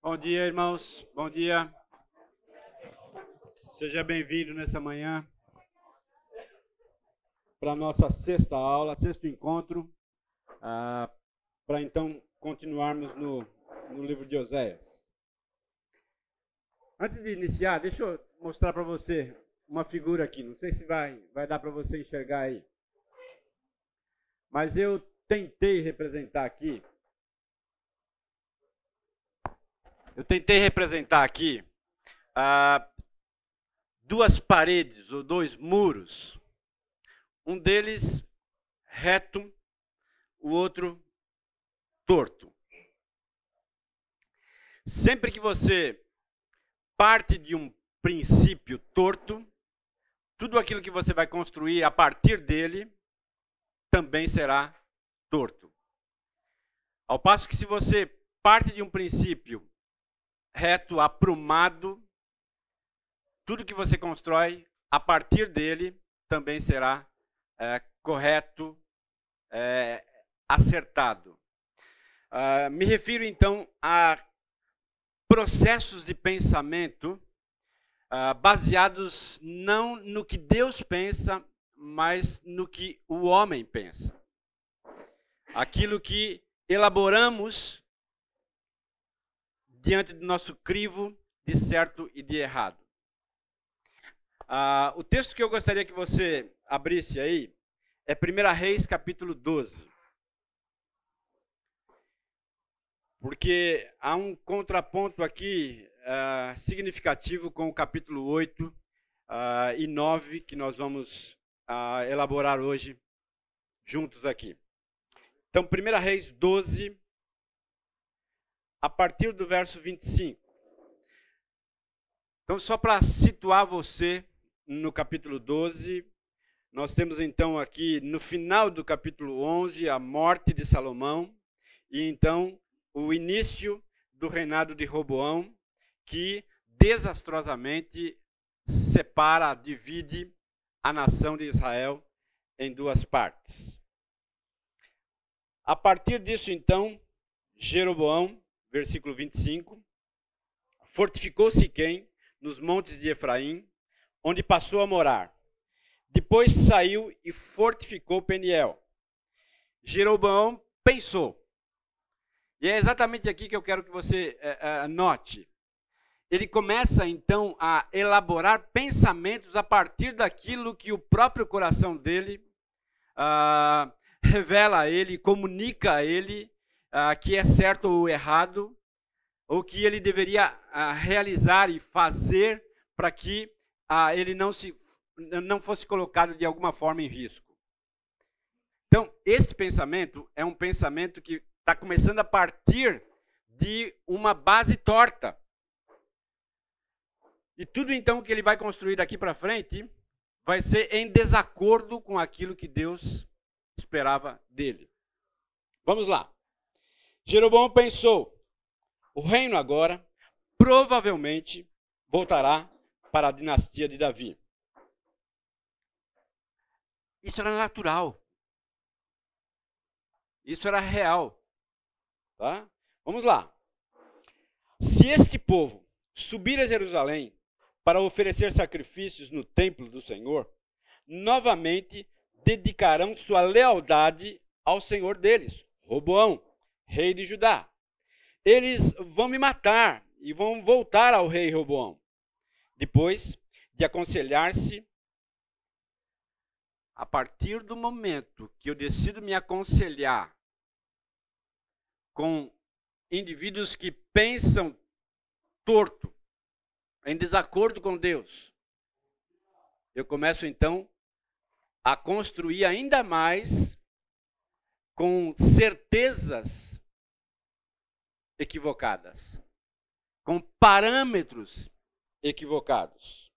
Bom dia, irmãos. Bom dia. Seja bem-vindo nessa manhã para a nossa sexta aula, sexto encontro, para então continuarmos no livro de Oséias. Antes de iniciar, deixa eu mostrar para você uma figura aqui. Não sei se vai dar para você enxergar aí. Mas eu tentei representar aqui. Duas paredes ou dois muros. Um deles reto, o outro torto. Sempre que você parte de um princípio torto, tudo aquilo que você vai construir a partir dele também será torto. Ao passo que se você parte de um princípio reto, aprumado, tudo que você constrói a partir dele também será correto, acertado. Me refiro então a processos de pensamento baseados não no que Deus pensa, mas no que o homem pensa. Aquilo que elaboramos diante do nosso crivo de certo e de errado. O texto que eu gostaria que você abrisse aí é 1 Reis, capítulo 12. Porque há um contraponto aqui significativo com o capítulo 8 e 9 que nós vamos elaborar hoje juntos aqui. Então, 1 Reis 12, a partir do verso 25. Então, só para situar você no capítulo 12, nós temos então aqui no final do capítulo 11 a morte de Salomão e então o início do reinado de Roboão, que desastrosamente divide a nação de Israel em duas partes. A partir disso, então, Jeroboão, versículo 25, fortificou Siquém nos montes de Efraim, onde passou a morar. Depois saiu e fortificou Peniel. Jeroboão pensou. E é exatamente aqui que eu quero que você note. Ele começa, então, a elaborar pensamentos a partir daquilo que o próprio coração dele revela a ele, comunica a ele que é certo ou errado, ou que ele deveria realizar e fazer para que ele não fosse colocado de alguma forma em risco. Então, este pensamento é um pensamento que está começando a partir de uma base torta. E tudo então que ele vai construir daqui para frente vai ser em desacordo com aquilo que Deus esperava dele. Vamos lá. Jeroboão pensou, o reino agora provavelmente voltará para a dinastia de Davi. Isso era natural. Isso era real. Tá? Vamos lá. Se este povo subir a Jerusalém para oferecer sacrifícios no templo do Senhor, novamente dedicarão sua lealdade ao Senhor deles, Roboão, rei de Judá. Eles vão me matar e vão voltar ao rei Roboão. Depois de aconselhar-se, a partir do momento que eu decido me aconselhar com indivíduos que pensam torto, em desacordo com Deus, eu começo então a construir ainda mais com certezas equivocadas, com parâmetros equivocados.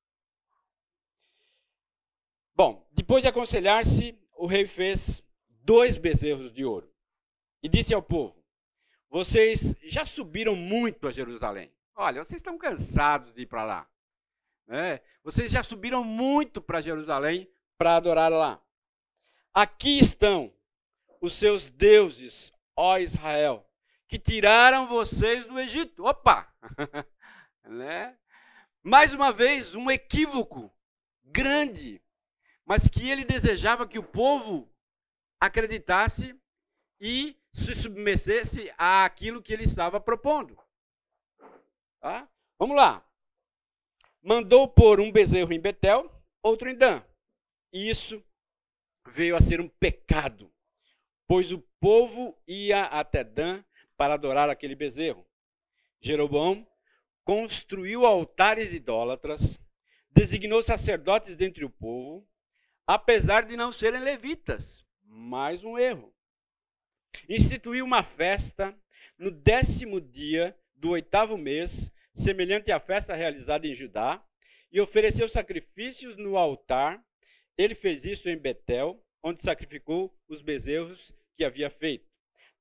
Bom, depois de aconselhar-se, o rei fez 2 bezerros de ouro e disse ao povo: vocês já subiram muito a Jerusalém. Olha, vocês estão cansados de ir para lá. Né? Vocês já subiram muito para Jerusalém para adorar lá. Aqui estão os seus deuses, ó Israel, que tiraram vocês do Egito. Opa! Né? Mais uma vez, um equívoco grande, mas que ele desejava que o povo acreditasse e se submetesse àquilo que ele estava propondo. Tá? Vamos lá. Mandou pôr um bezerro em Betel, outro em Dan. E isso veio a ser um pecado, pois o povo ia até Dan para adorar aquele bezerro. Jeroboão construiu altares idólatras, designou sacerdotes dentre o povo, apesar de não serem levitas. Mais um erro. Instituiu uma festa no 10º dia do 8º mês, semelhante à festa realizada em Judá, e ofereceu sacrifícios no altar. Ele fez isso em Betel, onde sacrificou os bezerros que havia feito.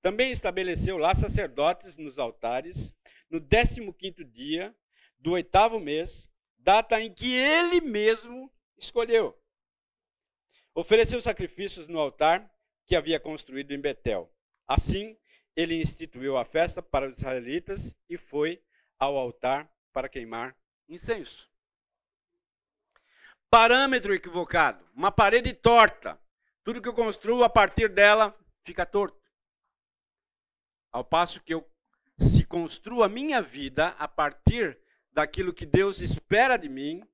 Também estabeleceu lá sacerdotes nos altares, no 15º dia do 8º mês, data em que ele mesmo escolheu. Ofereceu sacrifícios no altar que havia construído em Betel. Assim, ele instituiu a festa para os israelitas e foi ao altar para queimar incenso. Parâmetro equivocado, uma parede torta. Tudo que eu construo a partir dela fica torto. Ao passo que se construo a minha vida a partir daquilo que Deus espera de mim,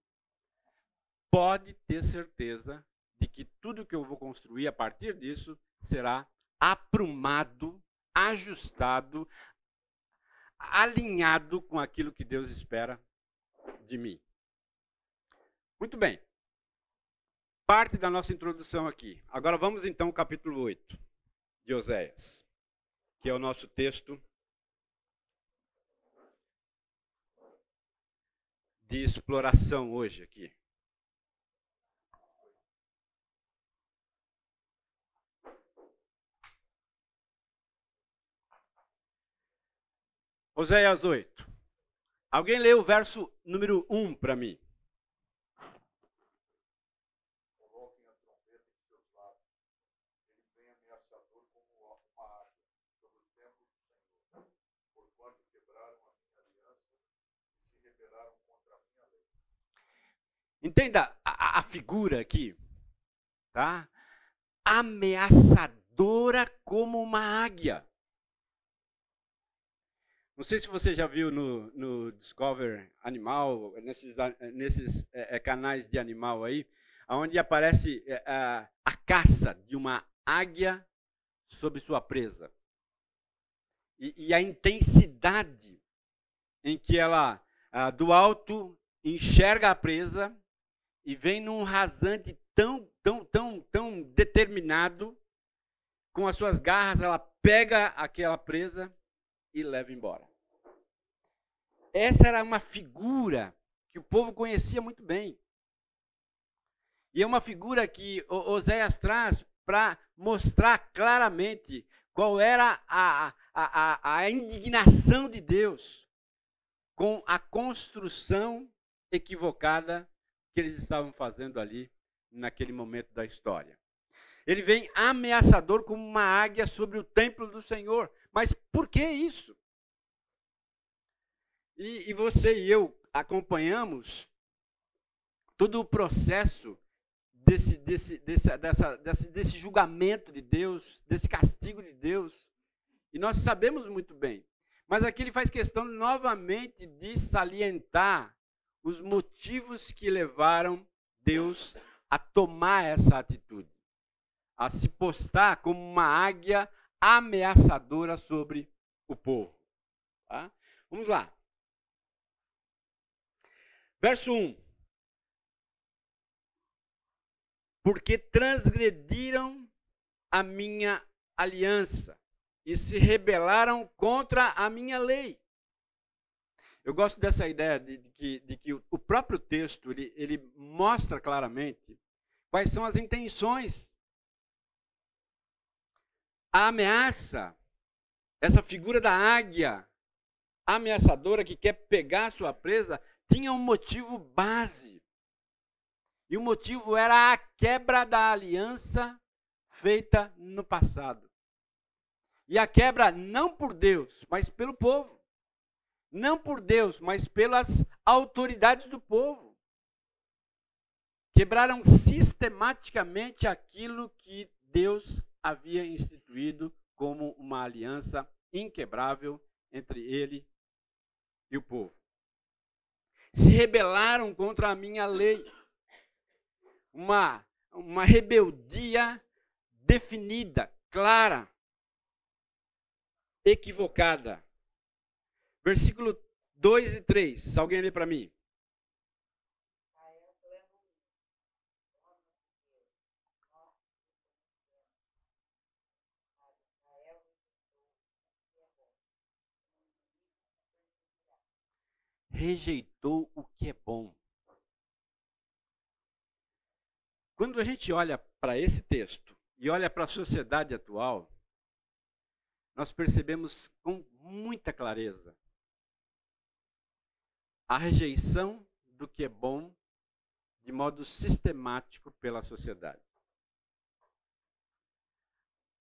pode ter certeza de que tudo que eu vou construir a partir disso será aprumado, ajustado, alinhado com aquilo que Deus espera de mim. Muito bem. Parte da nossa introdução aqui. Agora vamos então ao capítulo 8 de Oséias, que é o nosso texto de exploração hoje aqui. Oséias 8. Alguém lê o verso número 1 para mim? Coloquem a trombeta em seus lábios. Ele vem ameaçador como uma águia sobre o templo do Senhor. Porquanto quebraram a minha aliança e se rebelaram contra a minha lei. Entenda a figura aqui, tá? Ameaçadora como uma águia. Não sei se você já viu no Discovery Animal, nesses canais de animal aí, onde aparece a caça de uma águia sobre sua presa. E a intensidade em que ela, do alto, enxerga a presa e vem num rasante tão determinado, com as suas garras, ela pega aquela presa e leva embora. Essa era uma figura que o povo conhecia muito bem. E é uma figura que Oséias traz para mostrar claramente qual era a indignação de Deus com a construção equivocada que eles estavam fazendo ali naquele momento da história. Ele vem ameaçador como uma águia sobre o templo do Senhor. Mas por que isso? E você e eu acompanhamos todo o processo desse julgamento de Deus, desse castigo de Deus. E nós sabemos muito bem. Mas aqui ele faz questão novamente de salientar os motivos que levaram Deus a tomar essa atitude, a se postar como uma águia ameaçadora sobre o povo. Tá? Vamos lá. Verso 1. Porque transgrediram a minha aliança e se rebelaram contra a minha lei. Eu gosto dessa ideia de que o próprio texto ele mostra claramente quais são as intenções. A ameaça, essa figura da águia ameaçadora que quer pegar a sua presa, tinha um motivo base. E o motivo era a quebra da aliança feita no passado. E a quebra não por Deus, mas pelo povo. Não por Deus, mas pelas autoridades do povo. Quebraram sistematicamente aquilo que Deus havia instituído como uma aliança inquebrável entre ele e o povo. Se rebelaram contra a minha lei. Uma rebeldia definida, clara, equivocada. Versículo 2 e 3. Alguém lê para mim? Rejeitou o que é bom. Quando a gente olha para esse texto e olha para a sociedade atual, nós percebemos com muita clareza a rejeição do que é bom de modo sistemático pela sociedade.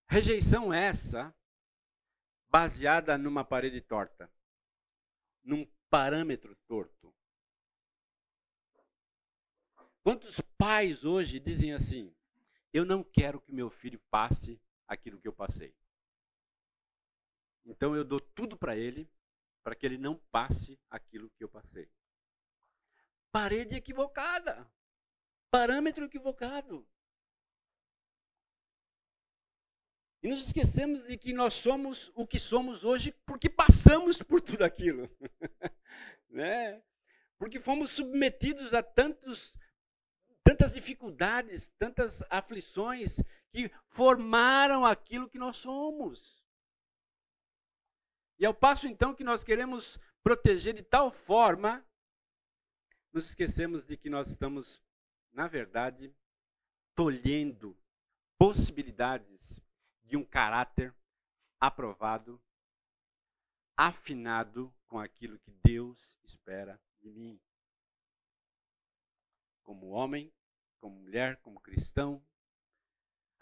Rejeição essa baseada numa parede torta, num parâmetro torto. Quantos pais hoje dizem assim: eu não quero que meu filho passe aquilo que eu passei. Então eu dou tudo para ele, para que ele não passe aquilo que eu passei. Parede equivocada. Parâmetro equivocado. E nos esquecemos de que nós somos o que somos hoje porque passamos por tudo aquilo. Né? Porque fomos submetidos a tantas dificuldades, tantas aflições que formaram aquilo que nós somos. E ao passo então que nós queremos proteger de tal forma, nos esquecemos de que nós estamos, na verdade, tolhendo possibilidades de um caráter aprovado, afinado com aquilo que Deus espera de mim. Como homem, como mulher, como cristão.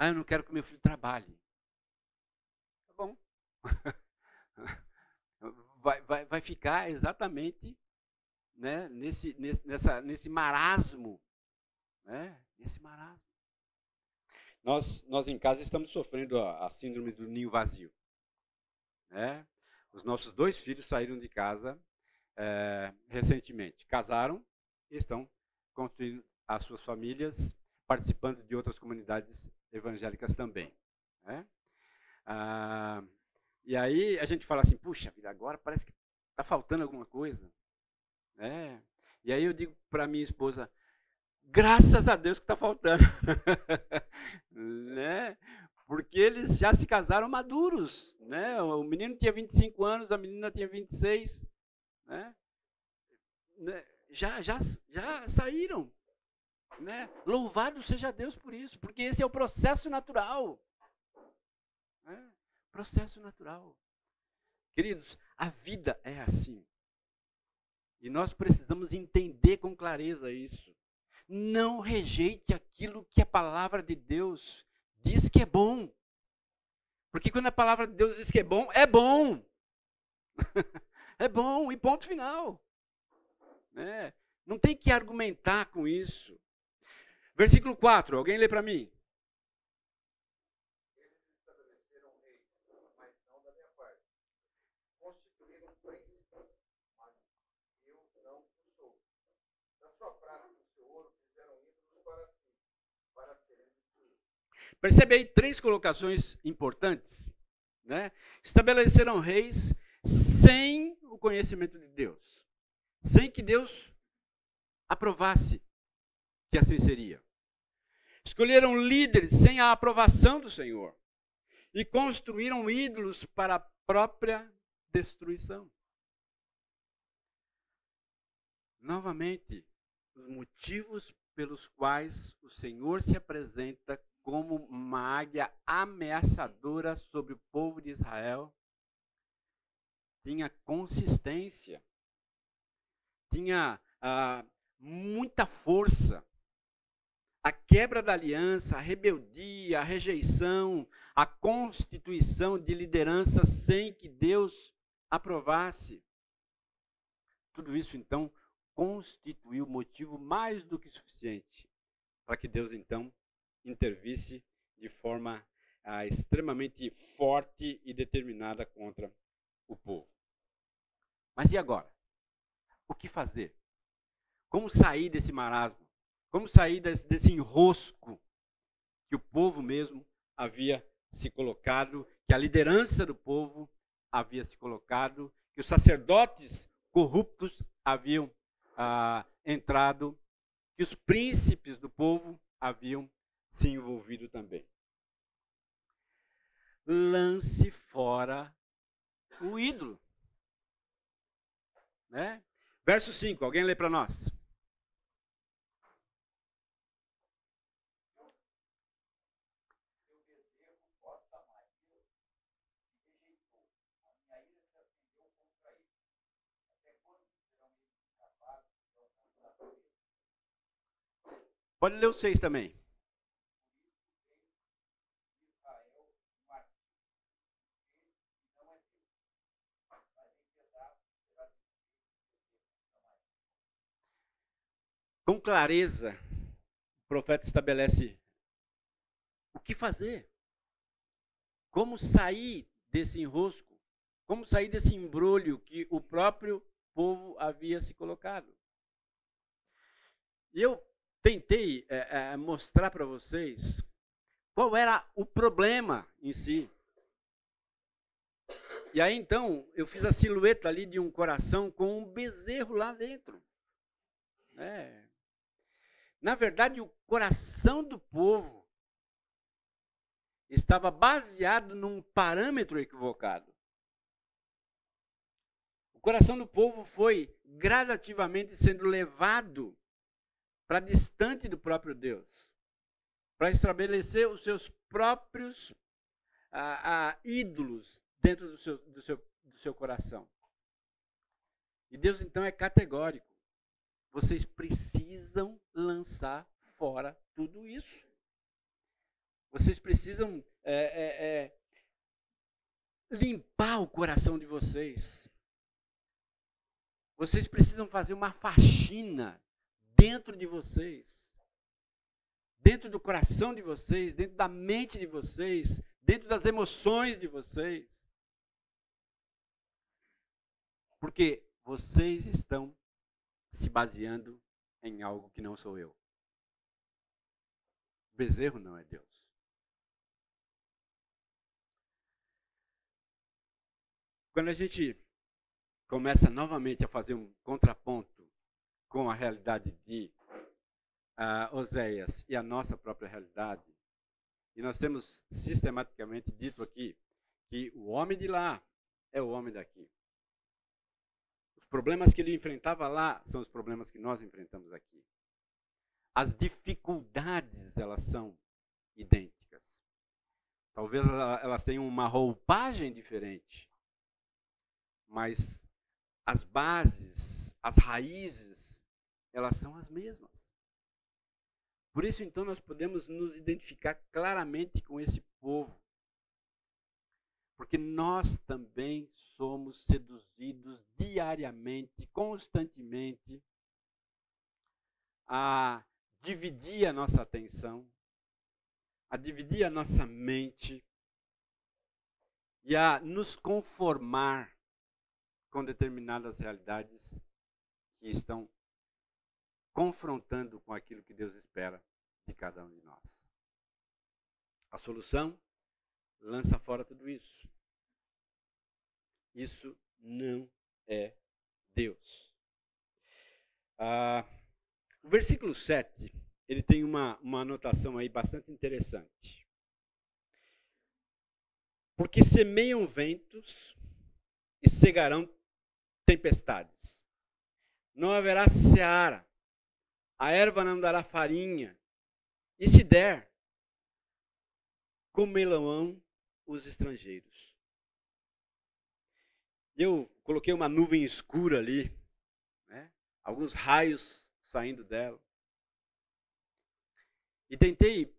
Eu não quero que meu filho trabalhe. Tá bom. Vai ficar exatamente, né, nesse marasmo. Né? Nesse marasmo. Nós em casa estamos sofrendo a síndrome do ninho vazio. Né? Os nossos 2 filhos saíram de casa recentemente. Casaram e estão construindo as suas famílias, participando de outras comunidades evangélicas também. Né? E aí a gente fala assim, puxa vida, agora parece que está faltando alguma coisa. Né? E aí eu digo para minha esposa, graças a Deus que está faltando. Né? Porque eles já se casaram maduros. Né? O menino tinha 25 anos, a menina tinha 26. Né? Já saíram. Né? Louvado seja Deus por isso, porque esse é o processo natural. Né? Processo natural. Queridos, a vida é assim. E nós precisamos entender com clareza isso. Não rejeite aquilo que a palavra de Deus diz que é bom. Porque quando a palavra de Deus diz que é bom, é bom. É bom, e ponto final. Né? Não tem que argumentar com isso. Versículo 4, alguém lê para mim. Eles estabeleceram reis, mas não da minha parte. Constituíram príncipes, mas eu não o sou. Da sua prata e do seu ouro fizeram ídolos para si, para serem destruídos. Percebe aí 3 colocações importantes. Né? Estabeleceram reis sem o conhecimento de Deus. Sem que Deus aprovasse que assim seria. Escolheram líderes sem a aprovação do Senhor. E construíram ídolos para a própria destruição. Novamente, os motivos pelos quais o Senhor se apresenta como uma águia ameaçadora sobre o povo de Israel tinha consistência, tinha muita força. A quebra da aliança, a rebeldia, a rejeição, a constituição de liderança sem que Deus aprovasse. Tudo isso, então, constituiu motivo mais do que suficiente para que Deus, então, intervisse de forma extremamente forte e determinada contra o povo. Mas e agora? O que fazer? Como sair desse marasmo? Como sair desse enrosco que o povo mesmo havia se colocado, que a liderança do povo havia se colocado, que os sacerdotes corruptos haviam entrado, que os príncipes do povo haviam se envolvido também. Lance fora o ídolo. Né? Verso 5, alguém lê para nós. Pode ler o 6 também. Com clareza, o profeta estabelece o que fazer. Como sair desse enrosco. Como sair desse embrulho que o próprio povo havia se colocado. E eu tentei mostrar para vocês qual era o problema em si. E aí, então, eu fiz a silhueta ali de um coração com um bezerro lá dentro. Na verdade, o coração do povo estava baseado num parâmetro equivocado. O coração do povo foi gradativamente sendo levado para distante do próprio Deus, para estabelecer os seus próprios ídolos dentro do seu coração. E Deus, então, é categórico. Vocês precisam lançar fora tudo isso. Vocês precisam limpar o coração de vocês. Vocês precisam fazer uma faxina dentro de vocês. Dentro do coração de vocês, dentro da mente de vocês, dentro das emoções de vocês. Porque vocês estão se baseando em algo que não sou eu. O bezerro não é Deus. Quando a gente começa novamente a fazer um contraponto com a realidade de Oséias e a nossa própria realidade, e nós temos sistematicamente dito aqui que o homem de lá é o homem daqui. Os problemas que ele enfrentava lá são os problemas que nós enfrentamos aqui. As dificuldades, elas são idênticas. Talvez elas tenham uma roupagem diferente, mas as bases, as raízes, elas são as mesmas. Por isso, então, nós podemos nos identificar claramente com esse povo. Porque nós também somos seduzidos diariamente, constantemente, a dividir a nossa atenção, a dividir a nossa mente e a nos conformar com determinadas realidades que estão confrontando com aquilo que Deus espera de cada um de nós. A solução? Lança fora tudo isso. Isso não é Deus. O versículo 7, ele tem uma anotação aí bastante interessante. Porque semeiam ventos e cegarão tempestades. Não haverá seara, a erva não dará farinha, e se der, comerão os estrangeiros. Eu coloquei uma nuvem escura ali, né? Alguns raios saindo dela. E tentei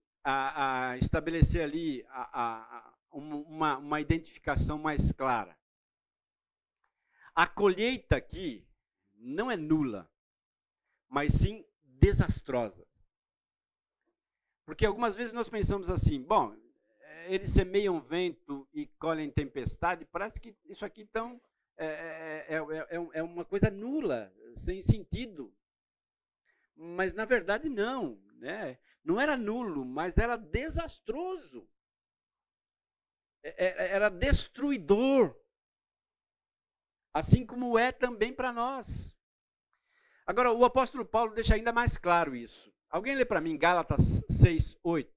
estabelecer ali uma identificação mais clara. A colheita aqui não é nula, mas sim desastrosa. Porque algumas vezes nós pensamos assim, bom, eles semeiam vento e colhem tempestade, parece que isso aqui então é uma coisa nula, sem sentido. Mas na verdade não, né? Não era nulo, mas era desastroso. Era destruidor. Assim como é também para nós. Agora, o apóstolo Paulo deixa ainda mais claro isso. Alguém lê para mim Gálatas 6:8? O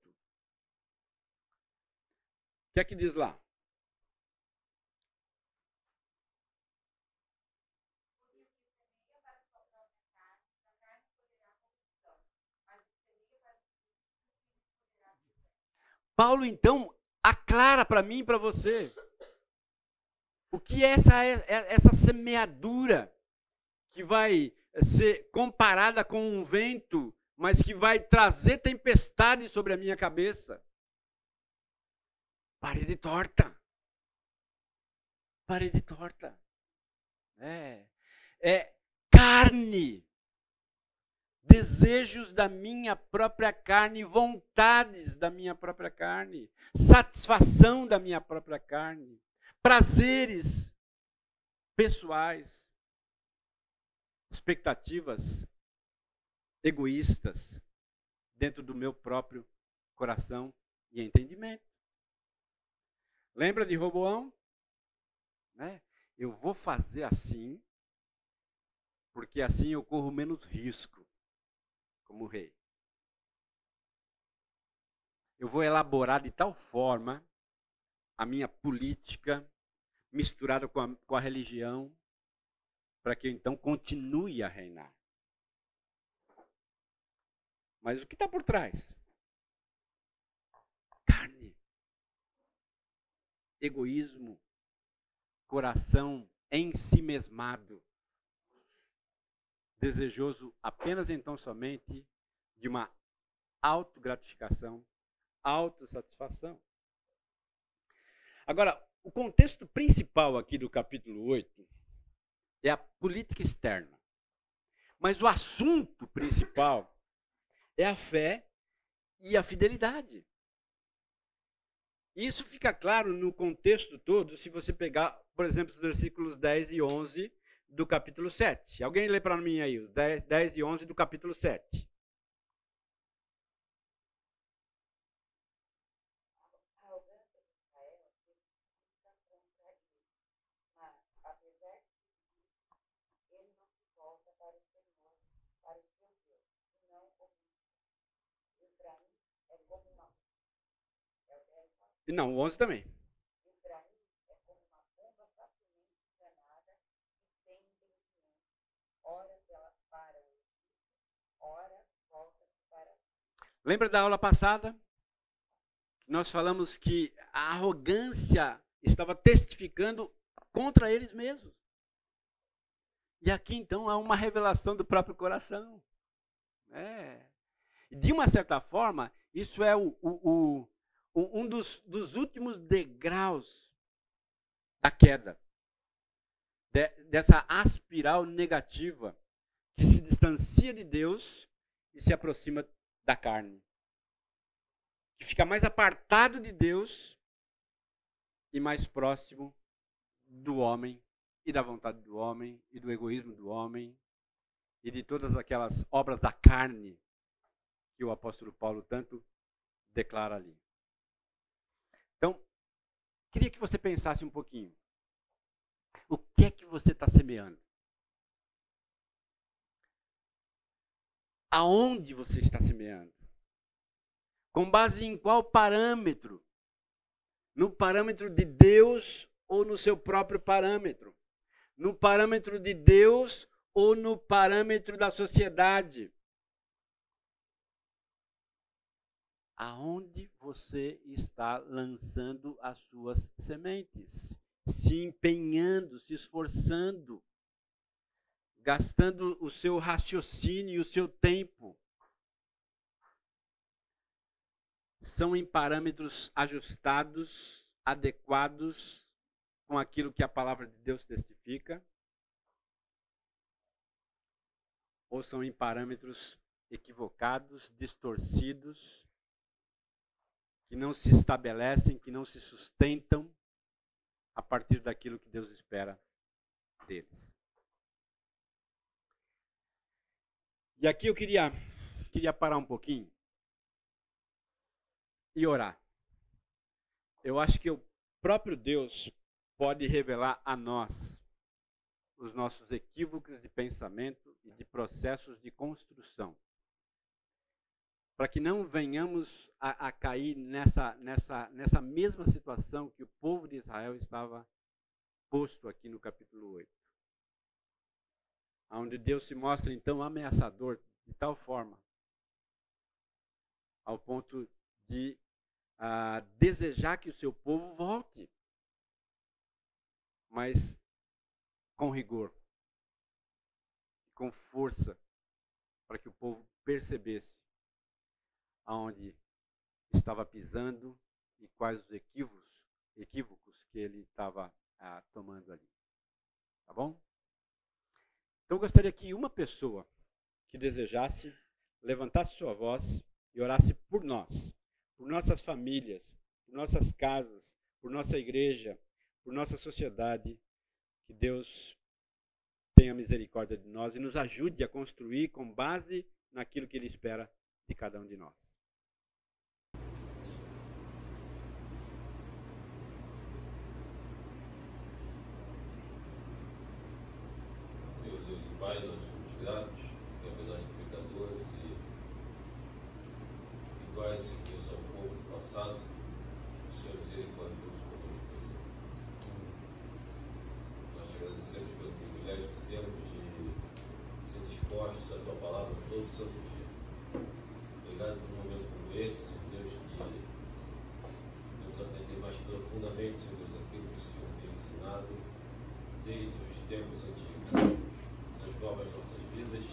que é que diz lá? Paulo, então, aclara para mim e para você o que é essa semeadura que vai ser comparada com um vento, mas que vai trazer tempestade sobre a minha cabeça. Parede torta. Parede torta. É carne. Desejos da minha própria carne, vontades da minha própria carne, satisfação da minha própria carne, prazeres pessoais, expectativas egoístas dentro do meu próprio coração e entendimento. Lembra de Roboão? Né? Eu vou fazer assim, porque assim eu corro menos risco como rei. Eu vou elaborar de tal forma a minha política misturada com a religião, para que eu então continue a reinar. Mas o que está por trás? Carne, egoísmo, coração ensimesmado, desejoso apenas então somente de uma autogratificação, autossatisfação. Agora, o contexto principal aqui do capítulo 8 é a política externa. Mas o assunto principal é a fé e a fidelidade. Isso fica claro no contexto todo, se você pegar, por exemplo, os versículos 10 e 11 do capítulo 7. Alguém lê para mim aí, os 10 e 11 do capítulo 7. Não, o 11 também. Lembra da aula passada? Nós falamos que a arrogância estava testificando contra eles mesmos. E aqui então há uma revelação do próprio coração. De uma certa forma, isso é um dos últimos degraus da queda. Dessa aspiral negativa que se distancia de Deus e se aproxima da carne. Que fica mais apartado de Deus e mais próximo do homem e da vontade do homem e do egoísmo do homem e de todas aquelas obras da carne que o apóstolo Paulo tanto declara ali. Então, queria que você pensasse um pouquinho. O que é que você está semeando? Aonde você está semeando? Com base em qual parâmetro? No parâmetro de Deus ou no seu próprio parâmetro? No parâmetro de Deus ou no parâmetro da sociedade? Aonde você está lançando as suas sementes? Se empenhando, se esforçando, gastando o seu raciocínio e o seu tempo. São em parâmetros ajustados adequados com aquilo que a palavra de Deus testifica, ou são em parâmetros equivocados, distorcidos, que não se estabelecem, que não se sustentam a partir daquilo que Deus espera deles. E aqui eu queria parar um pouquinho e orar. Eu acho que o próprio Deus pode revelar a nós os nossos equívocos de pensamento e de processos de construção, para que não venhamos a cair nessa mesma situação que o povo de Israel estava posto aqui no capítulo 8. Onde Deus se mostra então ameaçador de tal forma, ao ponto de desejar que o seu povo volte, mas com rigor, com força, para que o povo percebesse aonde estava pisando e quais os equívocos que ele estava tomando ali. Tá bom? Então eu gostaria que uma pessoa que desejasse levantasse sua voz e orasse por nós, por nossas famílias, por nossas casas, por nossa igreja, por nossa sociedade. Que Deus tenha misericórdia de nós e nos ajude a construir com base naquilo que Ele espera de cada um de nós. Senhor Deus e Pai, nós somos gratos, que apesar de pecadores e iguais, Senhor Deus, ao povo do passado, o Senhor misericordioso conosco, Senhor. Nós te agradecemos pelo privilégio que temos de ser dispostos à Tua palavra todo santo dia. Obrigado por um momento como esse, Senhor Deus, que podemos aprender mais profundamente, Senhor Deus, aquilo que o Senhor tem ensinado desde os tempos antigos. Transforma as nossas vidas,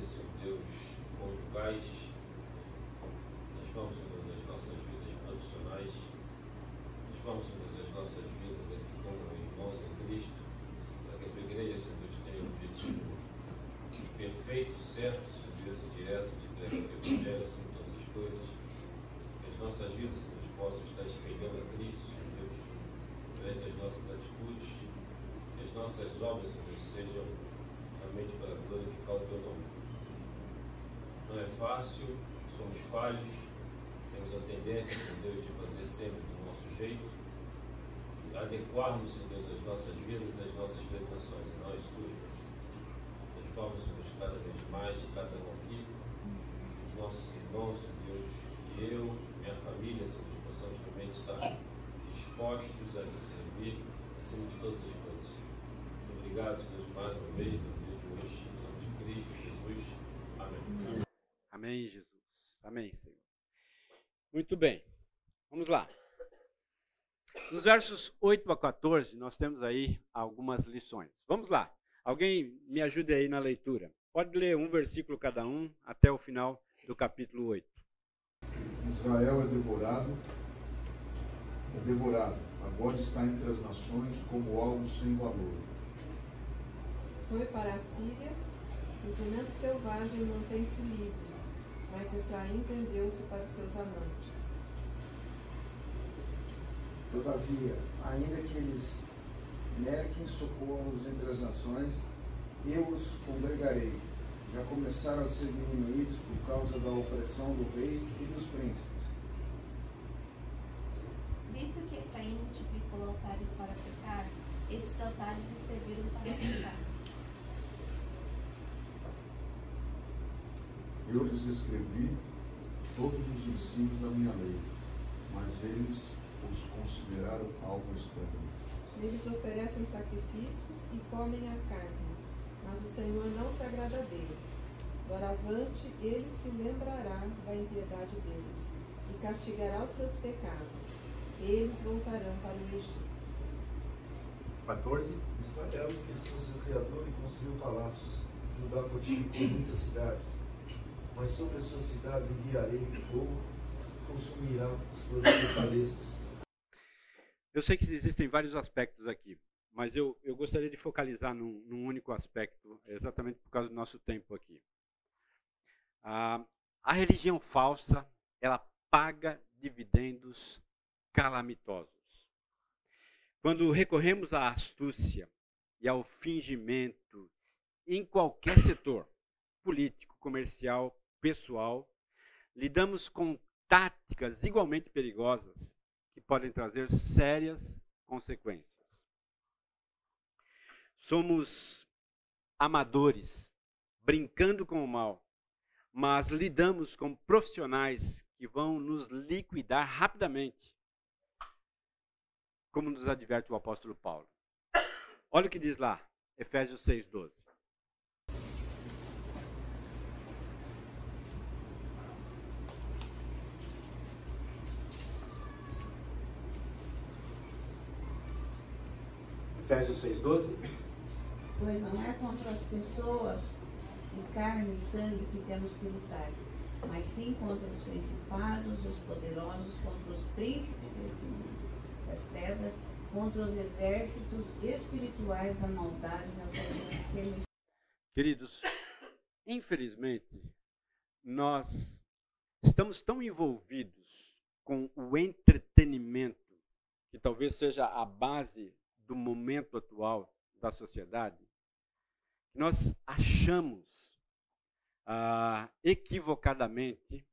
Senhor Deus, conjugais, transforma, Senhor Deus, as nossas vidas profissionais, transforma, Senhor Deus, as nossas vidas aqui como irmãos em Cristo, para que a Tua igreja, Senhor Deus, tenha um objetivo perfeito, certo, Senhor Deus, e direto de pregar o Evangelho acima de todas as coisas, que as nossas vidas, Senhor Deus, possam estar espelhando a Cristo, Senhor Deus, através das nossas atitudes, que as nossas obras, Senhor Deus, sejam realmente para glorificar o Teu nome. Não é fácil, somos falhos, temos a tendência, Senhor Deus, de fazer sempre do nosso jeito, adequarmos, Senhor Deus, as nossas vidas, as nossas pretensões, e não as suas. Transforma, Senhor Deus, cada vez mais, cada um aqui, os nossos irmãos, Senhor Deus, e eu, minha família, Senhor Deus, possamos realmente estar dispostos a te servir acima de todas as coisas. Muito obrigado, Senhor Deus, mais uma vez, pelo dia de hoje, em nome de Cristo Jesus. Amém. Amém, Jesus. Amém, Senhor. Muito bem. Vamos lá. Nos versos 8 a 14, nós temos aí algumas lições. Vamos lá. Alguém me ajude aí na leitura. Pode ler um versículo cada um até o final do capítulo 8. Israel é devorado. Agora está entre as nações como algo sem valor. Foi para a Síria, o jumento selvagem mantém-se livre, mas Efraim vendeu-se para os seus amantes. Todavia, ainda que eles merquem socorros entre as nações, eu os congregarei. Já começaram a ser diminuídos por causa da opressão do rei e dos príncipes. Visto que Efraim multiplicou altares para pecar, esses altares lhe serviram para pecar. Eu lhes escrevi todos os ensinos da minha lei, mas eles os consideraram algo externo. Eles oferecem sacrifícios e comem a carne, mas o Senhor não se agrada deles. Doravante, ele se lembrará da impiedade deles e castigará os seus pecados. Eles voltarão para o Egito. 14. Israel esqueceu seu Criador e construiu palácios. Judá fortificou muitas cidades. Mas sobre as suas cidades enviarei fogo, consumirá suas fortalezas. Eu sei que existem vários aspectos aqui, mas eu gostaria de focalizar num único aspecto, exatamente por causa do nosso tempo aqui. A religião falsa, ela paga dividendos calamitosos. Quando recorremos à astúcia e ao fingimento em qualquer setor, político, comercial, pessoal, lidamos com táticas igualmente perigosas que podem trazer sérias consequências. Somos amadores, brincando com o mal, mas lidamos com profissionais que vão nos liquidar rapidamente, como nos adverte o apóstolo Paulo. Olha o que diz lá, Efésios 6:12. Efésios 6:12. Pois não é contra as pessoas de carne e sangue que temos que lutar, mas sim contra os principados, os poderosos, contra os príncipes das trevas, contra os exércitos espirituais da maldade nas regiões. Queridos, infelizmente, nós estamos tão envolvidos com o entretenimento, que talvez seja a base do momento atual da sociedade, que nós achamos equivocadamente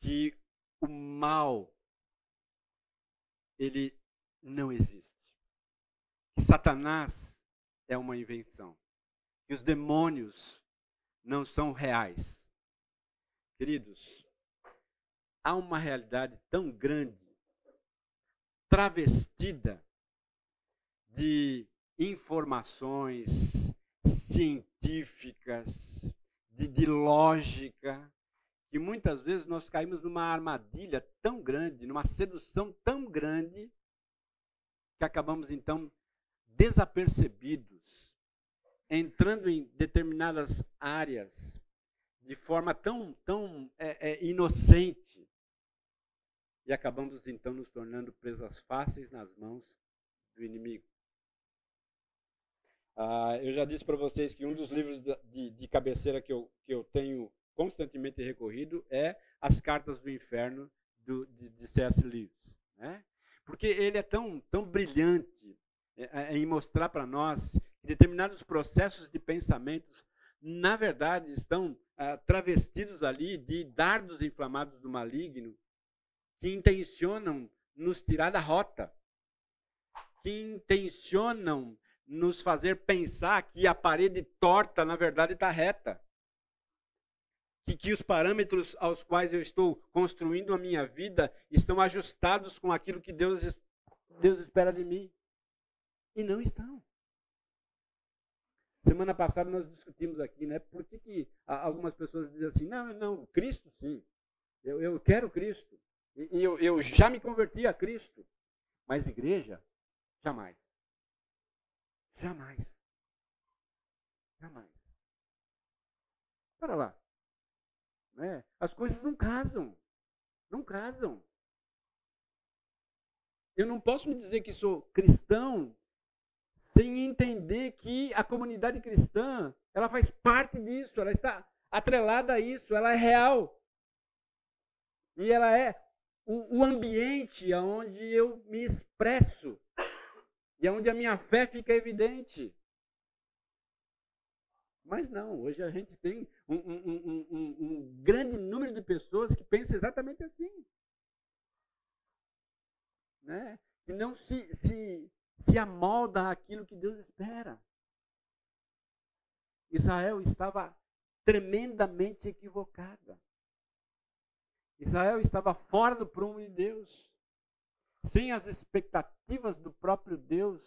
que o mal ele não existe, que Satanás é uma invenção, que os demônios não são reais. Queridos, há uma realidade tão grande, travestida de informações científicas, de lógica, que muitas vezes nós caímos numa armadilha tão grande, numa sedução tão grande, que acabamos então desapercebidos, entrando em determinadas áreas de forma tão inocente, e acabamos então nos tornando presas fáceis nas mãos do inimigo. Eu já disse para vocês que um dos livros de cabeceira que eu tenho constantemente recorrido é As Cartas do Inferno, de C.S. Lewis. Né? Porque ele é tão brilhante em mostrar para nós que determinados processos de pensamentos, na verdade, estão travestidos ali de dardos inflamados do maligno, que intencionam nos tirar da rota, que intencionam nos fazer pensar que a parede torta, na verdade, está reta. Que os parâmetros aos quais eu estou construindo a minha vida estão ajustados com aquilo que Deus espera de mim. E não estão. Semana passada nós discutimos aqui, né? Por que algumas pessoas dizem assim, não, Cristo sim. Eu quero Cristo. E eu já me converti a Cristo. Mas igreja, jamais. Jamais. Jamais. Para lá. Né? As coisas não casam. Não casam. Eu não posso me dizer que sou cristão sem entender que a comunidade cristã, ela faz parte disso, ela está atrelada a isso, ela é real. E ela é o ambiente onde eu me expresso. E onde a minha fé fica evidente. Mas não, hoje a gente tem um grande número de pessoas que pensam exatamente assim. Né? Que não se amolda àquilo que Deus espera. Israel estava tremendamente equivocada. Israel estava fora do prumo de Deus. Sem as expectativas do próprio Deus,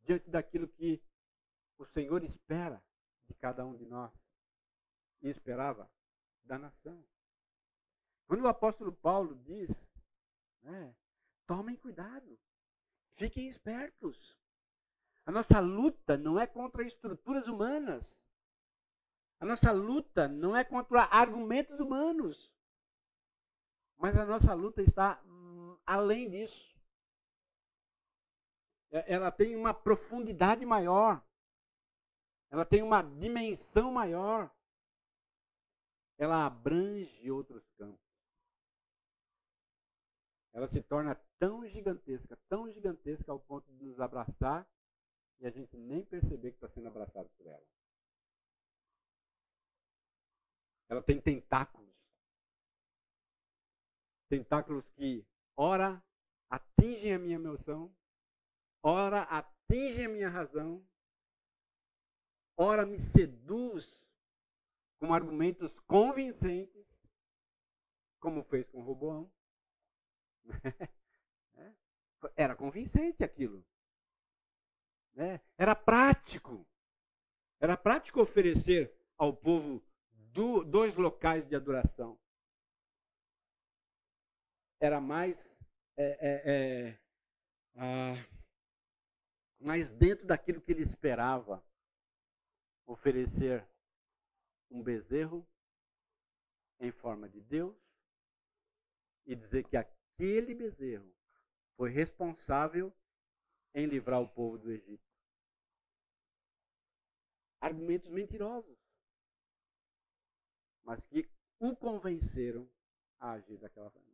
diante daquilo que o Senhor espera de cada um de nós, e esperava da nação. Quando o apóstolo Paulo diz, tomem cuidado, fiquem espertos. A nossa luta não é contra estruturas humanas. A nossa luta não é contra argumentos humanos. Mas a nossa luta está além disso. Ela tem uma profundidade maior. Ela tem uma dimensão maior. Ela abrange outros campos. Ela se torna tão gigantesca ao ponto de nos abraçar e a gente nem perceber que está sendo abraçado por ela. Ela tem tentáculos. Tentáculos que, ora, atingem a minha emoção, ora, atingem a minha razão, ora, me seduz com argumentos convincentes, como fez com Roboão. Era convincente aquilo. Era prático. Era prático oferecer ao povo dois locais de adoração. Era mais dentro daquilo que ele esperava. Oferecer um bezerro em forma de Deus e dizer que aquele bezerro foi responsável em livrar o povo do Egito. Argumentos mentirosos, mas que o convenceram a agir daquela maneira.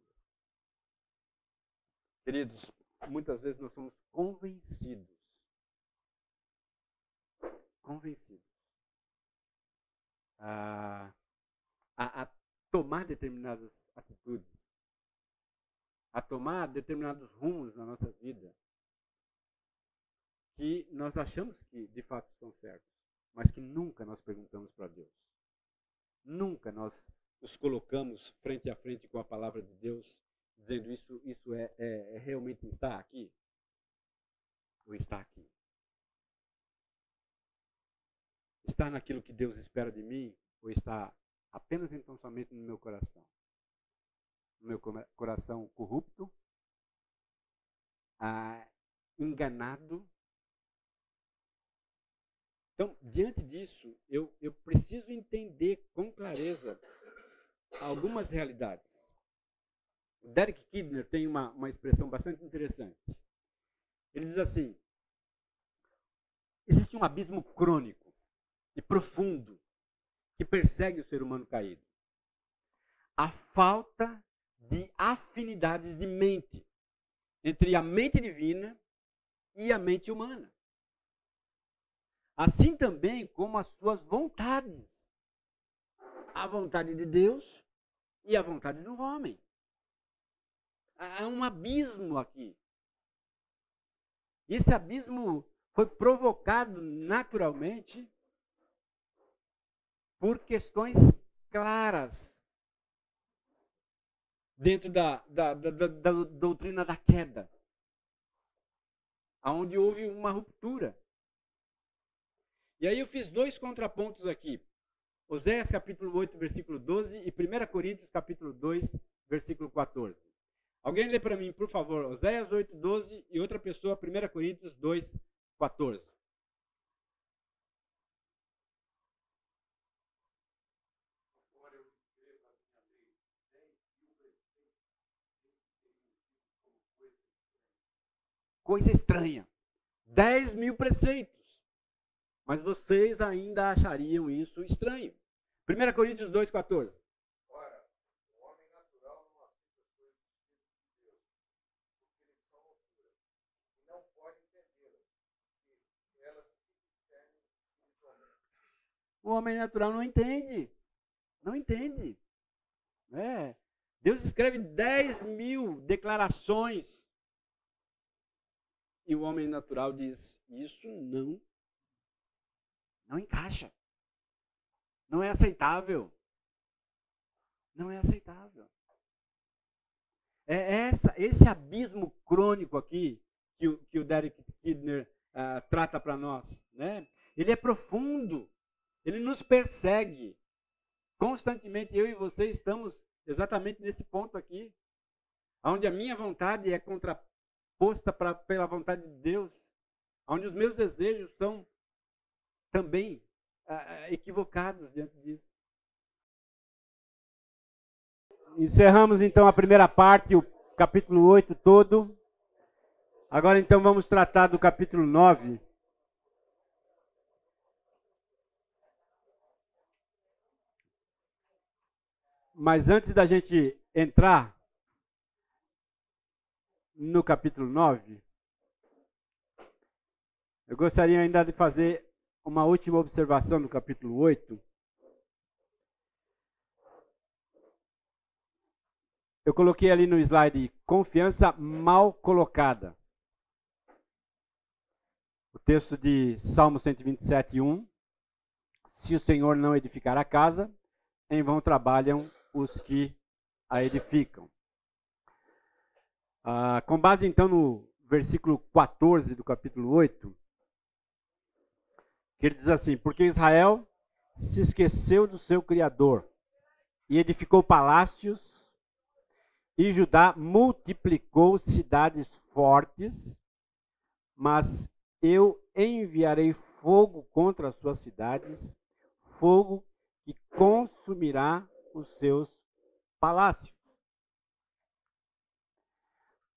Queridos, muitas vezes nós somos convencidos a tomar determinadas atitudes, a tomar determinados rumos na nossa vida que nós achamos que de fato são certos, mas que nunca nós perguntamos para Deus. Nunca nós nos colocamos frente a frente com a palavra de Deus, dizendo isso realmente está aqui? Ou está aqui? Está naquilo que Deus espera de mim? Ou está apenas então somente no meu coração? No meu coração corrupto, enganado. Então, diante disso, eu preciso entender com clareza algumas realidades. O Derek Kidner tem uma expressão bastante interessante. Ele diz assim: existe um abismo crônico e profundo que persegue o ser humano caído. A falta de afinidades de mente entre a mente divina e a mente humana. Assim também como as suas vontades. A vontade de Deus e a vontade do homem. Há um abismo aqui. E esse abismo foi provocado naturalmente por questões claras dentro da doutrina da queda, onde houve uma ruptura. E aí eu fiz dois contrapontos aqui. Oséias capítulo 8, versículo 12 e 1 Coríntios capítulo 2, versículo 14. Alguém lê para mim, por favor, Oséias 8, 12 e outra pessoa, 1 Coríntios 2, 14. Coisa estranha. 10.000 preceitos. Mas vocês ainda achariam isso estranho. 1 Coríntios 2, 14. Ora, o homem natural não aceita as coisas de Deus, porque eles são loucura, e não pode entendê-las, porque elas se discernem espiritualmente. O homem natural não entende. Não entende. Deus escreve 10.000 declarações. E o homem natural diz, isso não encaixa. Não é aceitável. Não é aceitável. É esse abismo crônico aqui que o Derek Kidner trata para nós. Né? Ele é profundo. Ele nos persegue. Constantemente eu e você estamos exatamente nesse ponto aqui. Onde a minha vontade é contraposta pela vontade de Deus. Onde os meus desejos são também equivocados diante disso. Encerramos então a primeira parte, o capítulo 8 todo. Agora então vamos tratar do capítulo 9. Mas antes da gente entrar no capítulo 9, eu gostaria ainda de fazer uma última observação do capítulo 8. Eu coloquei ali no slide confiança mal colocada. O texto de Salmo 127:1. Se o Senhor não edificar a casa, em vão trabalham os que a edificam. Com base então no versículo 14 do capítulo 8, que ele diz assim: porque Israel se esqueceu do seu Criador e edificou palácios, e Judá multiplicou cidades fortes, mas eu enviarei fogo contra as suas cidades, fogo que consumirá os seus palácios.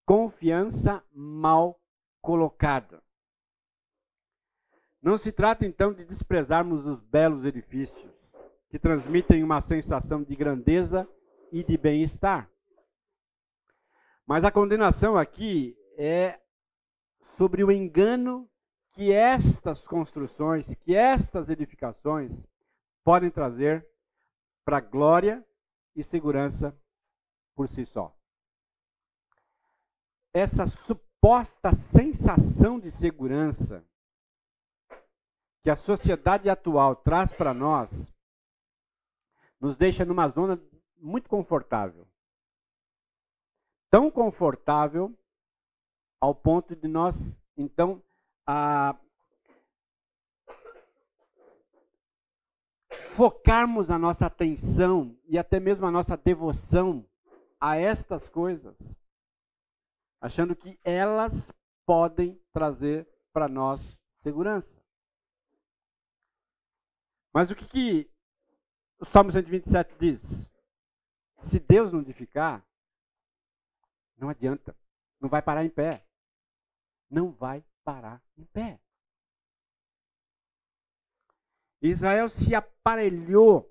Confiança mal colocada. Não se trata então de desprezarmos os belos edifícios, que transmitem uma sensação de grandeza e de bem-estar. Mas a condenação aqui é sobre o engano que estas construções, que estas edificações podem trazer para glória e segurança por si só. Essa suposta sensação de segurança que a sociedade atual traz para nós nos deixa numa zona muito confortável. Tão confortável ao ponto de nós, então, focarmos a nossa atenção e até mesmo a nossa devoção a estas coisas, achando que elas podem trazer para nós segurança. Mas o que o Salmo 127 diz? Se Deus não edificar, não adianta, não vai parar em pé. Não vai parar em pé. Israel se aparelhou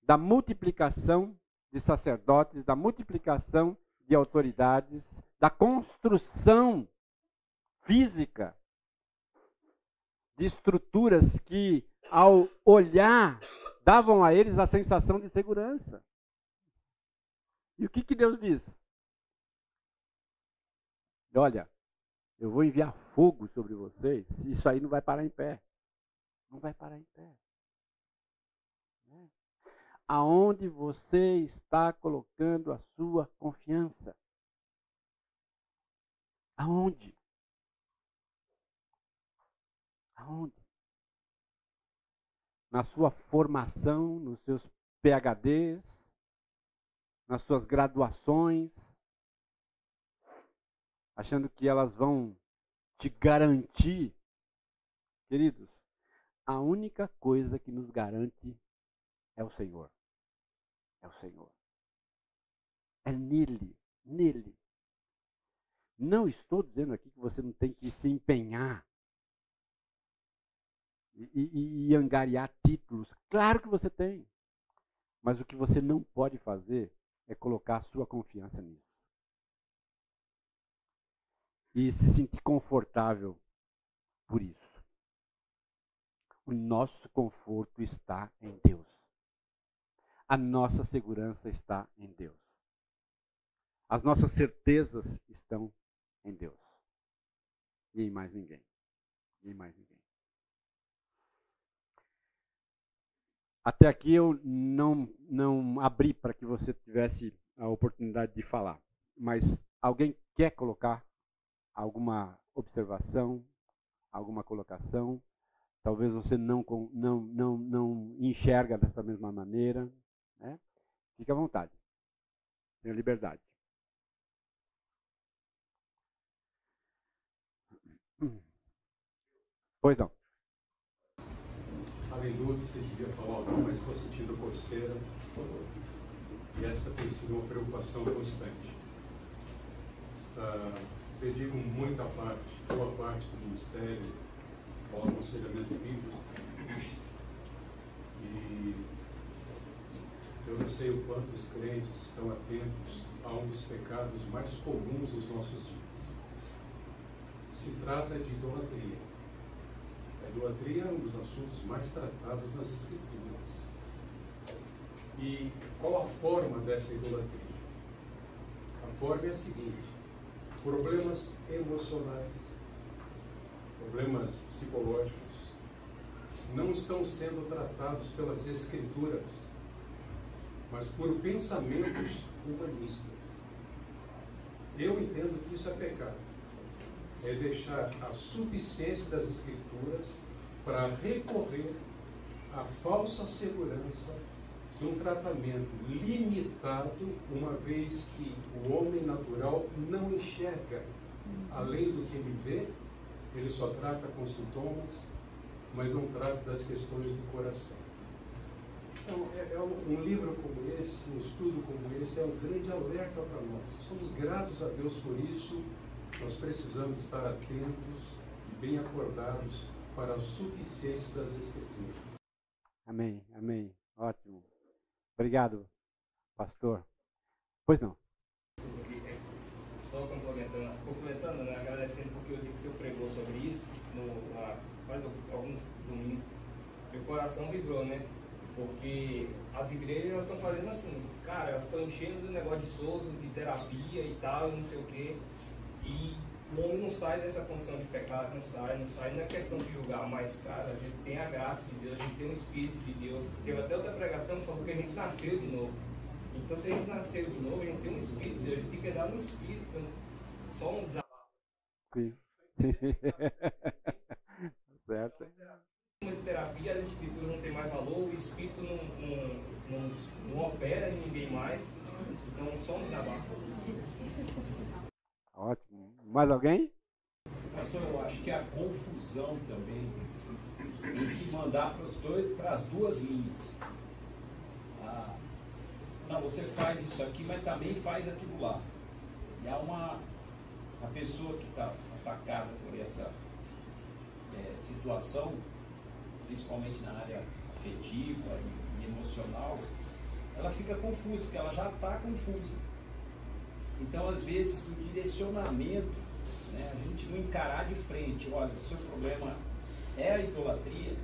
da multiplicação de sacerdotes, da multiplicação de autoridades, da construção física de estruturas que, ao olhar, davam a eles a sensação de segurança. E o que Deus diz? Olha, eu vou enviar fogo sobre vocês, isso aí não vai parar em pé. Não vai parar em pé. Aonde você está colocando a sua confiança? Aonde? Aonde? Na sua formação, nos seus PhDs, nas suas graduações, achando que elas vão te garantir. Queridos, a única coisa que nos garante é o Senhor. É o Senhor. É nele, nele. Não estou dizendo aqui que você não tem que se empenhar e angariar títulos. Claro que você tem. Mas o que você não pode fazer é colocar a sua confiança nisso. E se sentir confortável por isso. O nosso conforto está em Deus. A nossa segurança está em Deus. As nossas certezas estão em Deus. E em mais ninguém. E em mais ninguém. Até aqui eu não abri para que você tivesse a oportunidade de falar. Mas alguém quer colocar alguma observação, alguma colocação? Talvez você não enxerga dessa mesma maneira. Né? Fique à vontade. Tenha liberdade. Pois não. Além do outro, você devia falar algo, mas estou sentindo coceira. E essa tem sido uma preocupação constante. Dedico muita parte, boa parte do ministério ao aconselhamento bíblico. E eu não sei o quanto os crentes estão atentos a um dos pecados mais comuns dos nossos dias. Se trata de idolatria. A idolatria é um dos assuntos mais tratados nas Escrituras. E qual a forma dessa idolatria? A forma é a seguinte: problemas emocionais, problemas psicológicos, não estão sendo tratados pelas Escrituras, mas por pensamentos humanistas. Eu entendo que isso é pecado. É deixar a suficiência das Escrituras para recorrer à falsa segurança de um tratamento limitado, uma vez que o homem natural não enxerga além do que ele vê. Ele só trata com sintomas, mas não trata das questões do coração. Então, um livro como esse, um estudo como esse, é um grande alerta para nós. Somos gratos a Deus por isso. Nós precisamos estar atentos e bem acordados para a suficiência das Escrituras. Amém, amém. Ótimo. Obrigado, pastor. Pois não. Só complementando, né, agradecendo porque o dia que o senhor pregou sobre isso, faz alguns domingos, meu coração vibrou, né? Porque as igrejas estão fazendo assim, cara, elas estão enchendo do negócio de Souza, de terapia e tal, não sei o quê, e o homem não sai dessa condição de pecado, não sai, não é questão de julgar, mas, cara, a gente tem a graça de Deus, a gente tem o Espírito de Deus. Teve até outra pregação que falou que a gente nasceu de novo. Então, se a gente nasceu de novo, a gente tem um Espírito de Deus, a gente tem que andar no Espírito, só um desabafo. Sim. Certo. De terapia, as escrituras não tem mais valor, o Espírito não opera em ninguém mais, então só um desabafo. Ótimo. Mais alguém? Pastor, eu acho que a confusão também em se mandar para as duas linhas. Não, você faz isso aqui, mas também faz aquilo lá. E há a pessoa que está atacada por essa situação, principalmente na área afetiva e emocional, ela fica confusa, porque ela já está confusa. Então, às vezes, o direcionamento, né, a gente não encarar de frente, olha, o seu problema é a idolatria,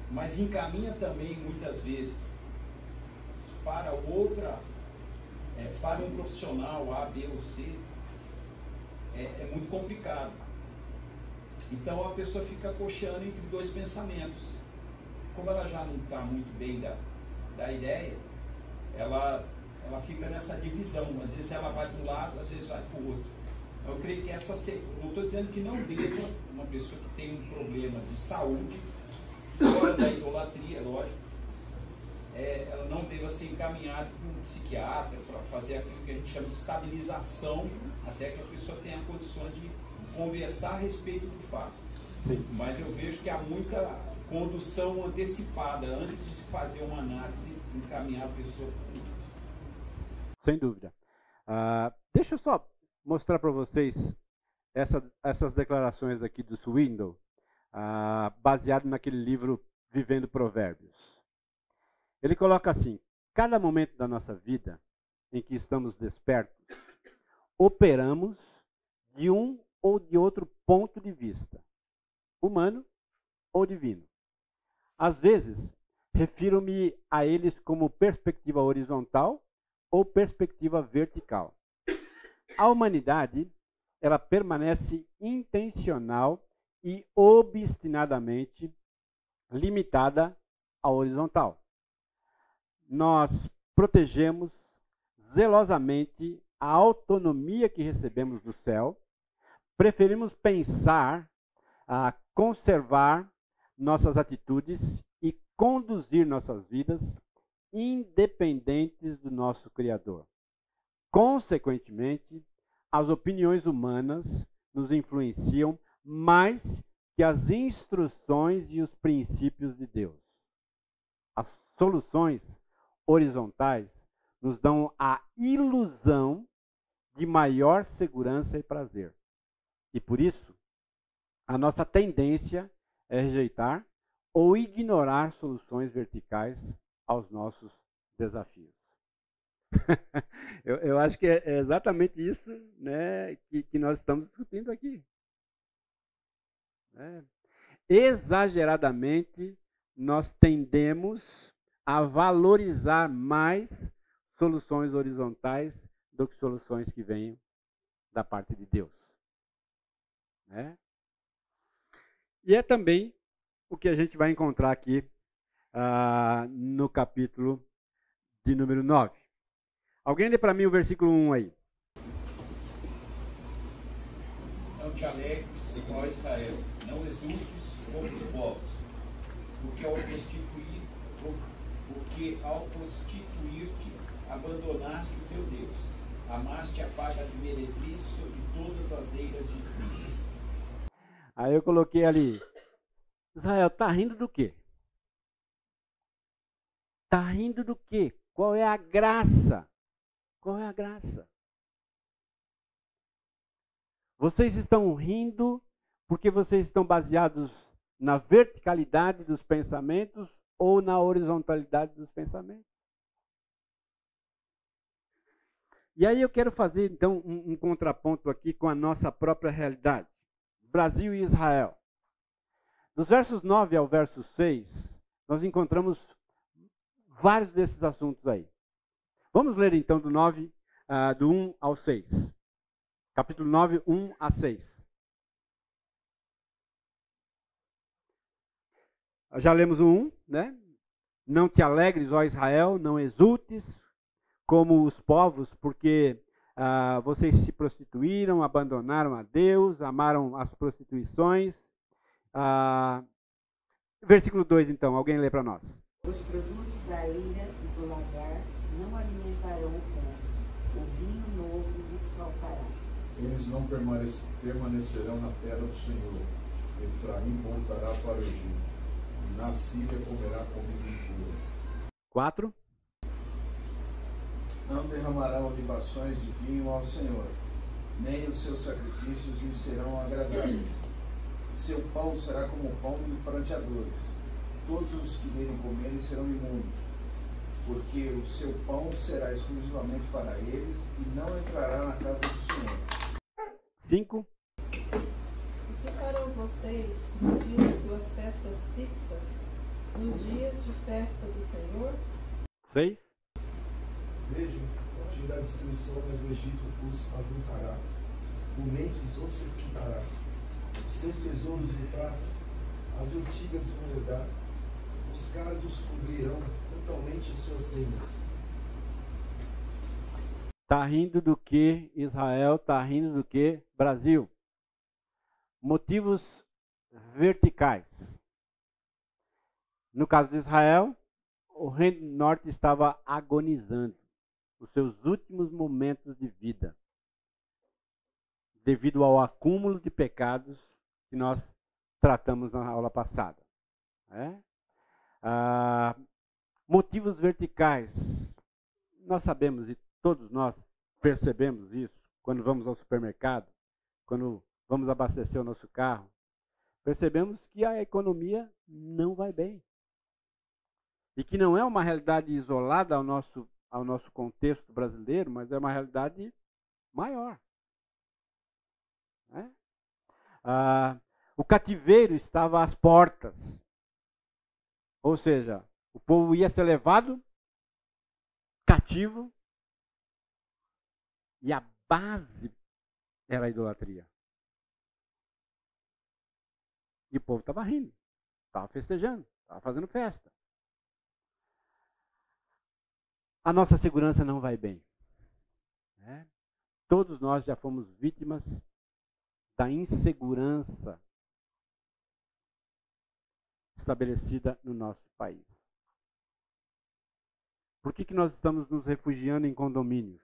mas encaminha também, muitas vezes, para para um profissional A, B ou C, é muito complicado. Então, a pessoa fica cocheando entre dois pensamentos. Como ela já não está muito bem da ideia, ela fica nessa divisão. Às vezes ela vai para um lado, às vezes vai para o outro. Eu creio que não estou dizendo que não deva uma pessoa que tem um problema de saúde, fora da idolatria, lógico, ela não deva ser encaminhada para um psiquiatra para fazer aquilo que a gente chama de estabilização, até que a pessoa tenha condições de conversar a respeito do fato. Sim. Mas eu vejo que há muita condução antecipada antes de se fazer uma análise, encaminhar a pessoa. Sem dúvida. Deixa eu só mostrar para vocês essas declarações aqui do Swindoll, baseado naquele livro Vivendo Provérbios. Ele coloca assim: cada momento da nossa vida em que estamos despertos, operamos de um ou de outro ponto de vista, humano ou divino. Às vezes, refiro-me a eles como perspectiva horizontal ou perspectiva vertical. A humanidade, ela permanece intencional e obstinadamente limitada à horizontal. Nós protegemos zelosamente a autonomia que recebemos do céu, preferimos pensar, conservar nossas atitudes e conduzir nossas vidas independentes do nosso Criador. Consequentemente, as opiniões humanas nos influenciam mais que as instruções e os princípios de Deus. As soluções horizontais nos dão a ilusão de maior segurança e prazer. E por isso, a nossa tendência é rejeitar ou ignorar soluções verticais aos nossos desafios. eu acho que é exatamente isso, né, que nós estamos discutindo aqui. Exageradamente, nós tendemos a valorizar mais soluções horizontais do que soluções que venham da parte de Deus. E é também o que a gente vai encontrar aqui no capítulo de número 9. Alguém lê para mim o versículo 1 aí. Não te alegres, ó Israel, não exultes como os povos, porque ao prostituir-te, abandonaste o teu Deus, amaste a paga de meretriz sobre todas as eiras de trigo. Aí eu coloquei ali, Israel, tá rindo do quê? Tá rindo do quê? Qual é a graça? Qual é a graça? Vocês estão rindo porque vocês estão baseados na verticalidade dos pensamentos ou na horizontalidade dos pensamentos? E aí eu quero fazer, então, um contraponto aqui com a nossa própria realidade. Brasil e Israel. Dos versos 9 ao verso 6, nós encontramos vários desses assuntos aí. Vamos ler então do 1 ao 6. Capítulo 9, 1 a 6. Já lemos o 1, né? Não te alegres, ó Israel, não exultes como os povos, porque vocês se prostituíram, abandonaram a Deus, amaram as prostituições. Versículo 2, então, alguém lê para nós. Os produtos da ilha e do lagar não alimentarão o povo, o vinho novo lhes faltará. Eles não permanecerão na terra do Senhor. Efraim voltará para o Egito, e na Síria comerá comida impura. 4. Não derramarão libações de vinho ao Senhor, nem os seus sacrifícios lhe serão agradáveis. Seu pão será como o pão de pranteadores. Todos os que nele comerem serão imundos, porque o seu pão será exclusivamente para eles e não entrará na casa do Senhor. 5. O que farão vocês no dia de suas festas fixas, nos dias de festa do Senhor? 6. Vejam, o dia da destruição, mas o Egito os ajuntará. O Mênfis os sepultará. Os seus tesouros de prata, as urtigas vão herdar. Os cardos cobrirão totalmente as suas tendas. Está rindo do que Israel? Está rindo do que Brasil? Motivos verticais. No caso de Israel, o Reino do Norte estava agonizando os seus últimos momentos de vida, devido ao acúmulo de pecados que nós tratamos na aula passada. Motivos verticais. Nós sabemos e todos nós percebemos isso quando vamos ao supermercado, quando vamos abastecer o nosso carro. Percebemos que a economia não vai bem. E que não é uma realidade isolada ao nosso contexto brasileiro, mas é uma realidade maior. O cativeiro estava às portas. Ou seja, o povo ia ser levado cativo e a base era a idolatria. E o povo estava rindo, estava festejando, estava fazendo festa. A nossa segurança não vai bem. Todos nós já fomos vítimas da insegurança estabelecida no nosso país. Por que nós estamos nos refugiando em condomínios?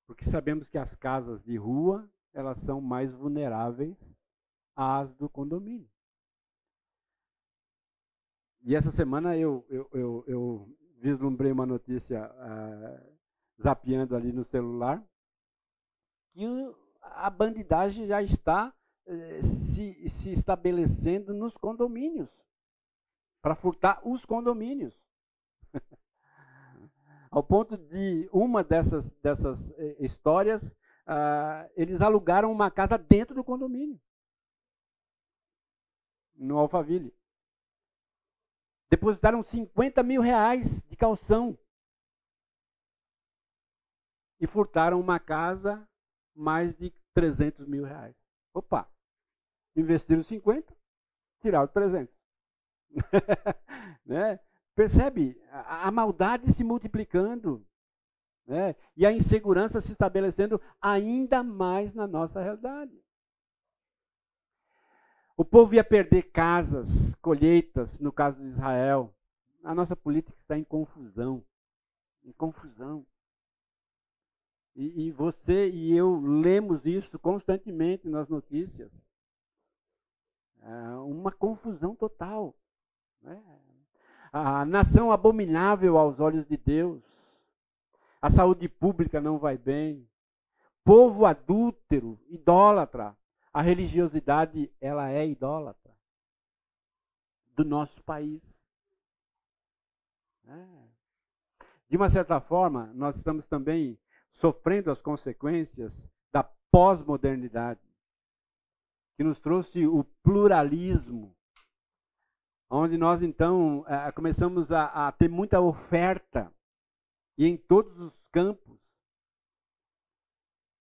Porque sabemos que as casas de rua, elas são mais vulneráveis às do condomínio. E essa semana eu vislumbrei uma notícia zapeando ali no celular, que a bandidagem já está se estabelecendo nos condomínios, para furtar os condomínios. Ao ponto de uma dessas histórias, eles alugaram uma casa dentro do condomínio, no Alphaville. Depositaram 50 mil reais de calção e furtaram uma casa mais de 300 mil reais. Opa! Investiram 50, tiraram 300. Né? Percebe? A maldade se multiplicando, né? E a insegurança se estabelecendo ainda mais na nossa realidade. O povo ia perder casas, colheitas, no caso de Israel. A nossa política está em confusão. Em confusão. E você e eu lemos isso constantemente nas notícias. Uma confusão total. Né? A nação abominável aos olhos de Deus. A saúde pública não vai bem. Povo adúltero, idólatra. A religiosidade, ela é idólatra do nosso país. De uma certa forma, nós estamos também sofrendo as consequências da pós-modernidade, que nos trouxe o pluralismo, onde nós então começamos a ter muita oferta, e em todos os campos.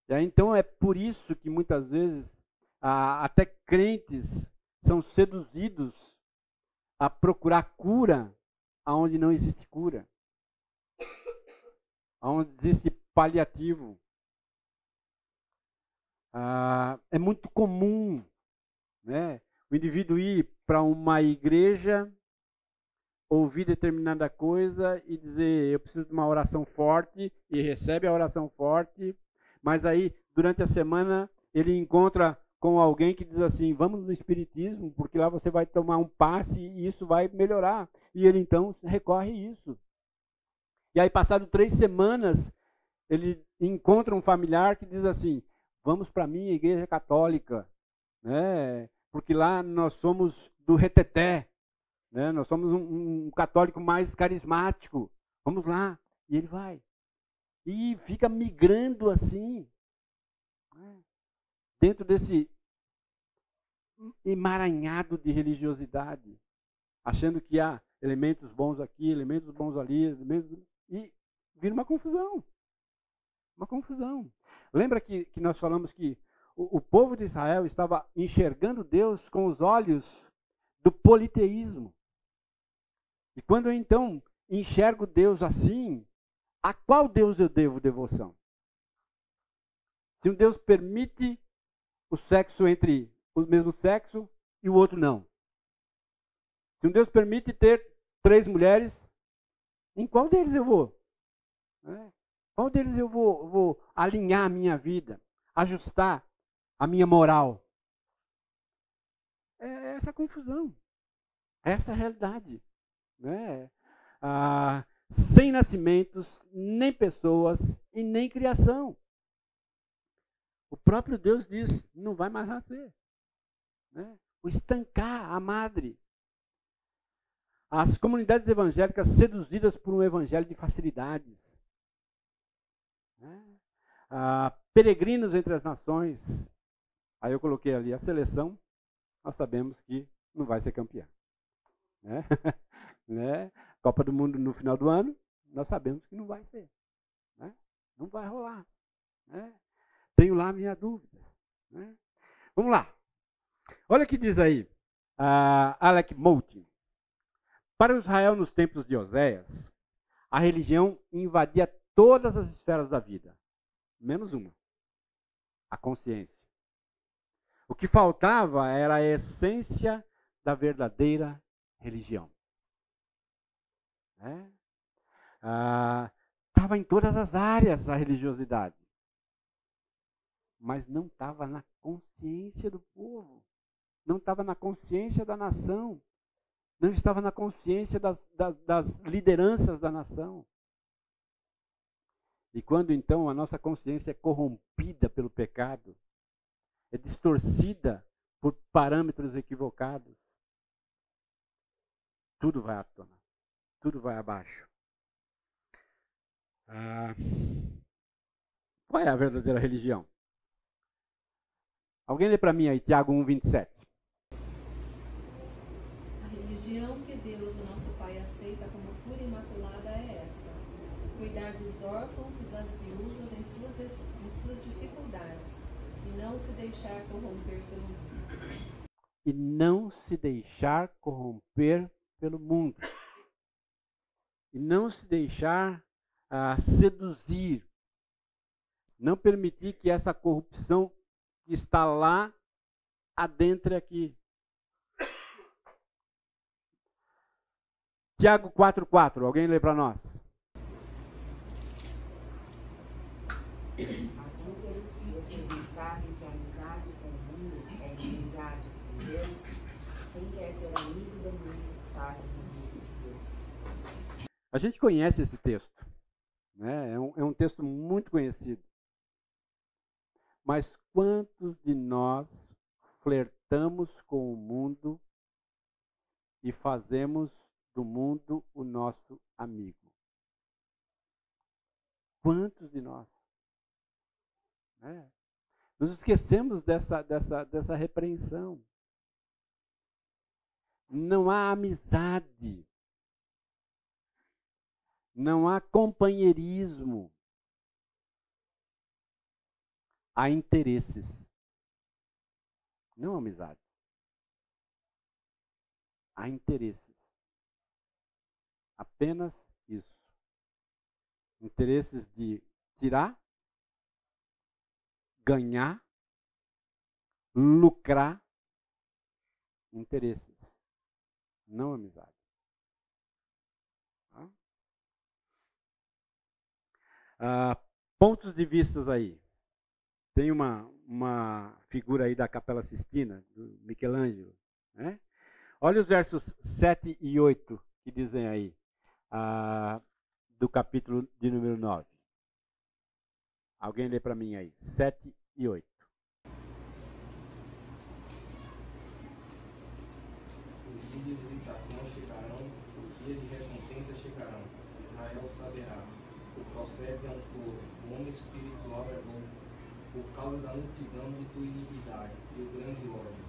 E aí, então é por isso que muitas vezes até crentes são seduzidos a procurar cura aonde não existe cura, aonde existe paliativo. É muito comum, né, o indivíduo ir para uma igreja, ouvir determinada coisa e dizer, eu preciso de uma oração forte, e recebe a oração forte, mas aí, durante a semana, ele encontra com alguém que diz assim, vamos no espiritismo, porque lá você vai tomar um passe e isso vai melhorar. E ele então recorre a isso. E aí, passado 3 semanas, ele encontra um familiar que diz assim, vamos para a minha igreja católica, né? Porque lá nós somos do reteté, né? Nós somos um católico mais carismático, vamos lá. E ele vai. E fica migrando assim, né? Dentro desse emaranhado de religiosidade, achando que há elementos bons aqui, elementos bons ali, e vira uma confusão. Uma confusão. Lembra que nós falamos que o povo de Israel estava enxergando Deus com os olhos do politeísmo. E quando eu então enxergo Deus assim, a qual Deus eu devo devoção? Se um Deus permite o sexo entre o mesmo sexo e o outro não. Se um Deus permite ter 3 mulheres, em qual deles eu vou? Qual deles eu vou alinhar a minha vida, ajustar a minha moral? É essa confusão, é essa realidade, né? Sem nascimentos, nem pessoas e nem criação. O próprio Deus diz, não vai mais nascer. Né? O estancar a madre. As comunidades evangélicas seduzidas por um evangelho de facilidades. Né? Peregrinos entre as nações. Aí eu coloquei ali a seleção, nós sabemos que não vai ser campeã. Né? Né? Copa do Mundo no final do ano, nós sabemos que não vai ser. Né? Não vai rolar. Né? Tenho lá minha dúvida. Né? Vamos lá. Olha o que diz aí Alec Moulton. Para Israel nos tempos de Oséias, a religião invadia todas as esferas da vida, menos uma, a consciência. O que faltava era a essência da verdadeira religião. Estava em todas as áreas a religiosidade, mas não estava na consciência do povo, não estava na consciência da nação. Não estava na consciência das lideranças da nação. E quando então a nossa consciência é corrompida pelo pecado, é distorcida por parâmetros equivocados, tudo vai à tona, tudo vai abaixo. Qual é a verdadeira religião? Alguém lê para mim aí, Tiago 1:27. A religião que Deus, o nosso Pai, aceita como pura e imaculada é esta: cuidar dos órfãos e das viúvas em suas dificuldades, e não se deixar corromper pelo mundo. E não se deixar corromper pelo mundo. E não se deixar seduzir. Não permitir que essa corrupção que está lá adentre aqui. Tiago 4:4, alguém lê para nós? Vocês não sabem que a amizade com o mundo é inimizade com Deus? Quem quer ser amigo do mundo faz inimigo de Deus. A gente conhece esse texto, né? É um texto muito conhecido. Mas quantos de nós flertamos com o mundo e fazemos do mundo o nosso amigo? Quantos de nós? Nos esquecemos dessa repreensão. Não há amizade. Não há companheirismo. Há interesses. Não amizade. Há interesses. Apenas isso. Interesses de tirar, ganhar, lucrar. Interesses. Não amizade. Pontos de vistas aí. Tem uma figura aí da Capela Sistina, do Michelangelo. Né? Olha os versos 7 e 8 que dizem aí, do capítulo de número 9. Alguém lê para mim aí, 7 e 8. O dia de visitação chegarão, o dia de recompensa chegarão. Israel saberá. O profeta é um touro, o homem espiritual é louco, por causa da multidão de tua iniquidade e o grande ódio.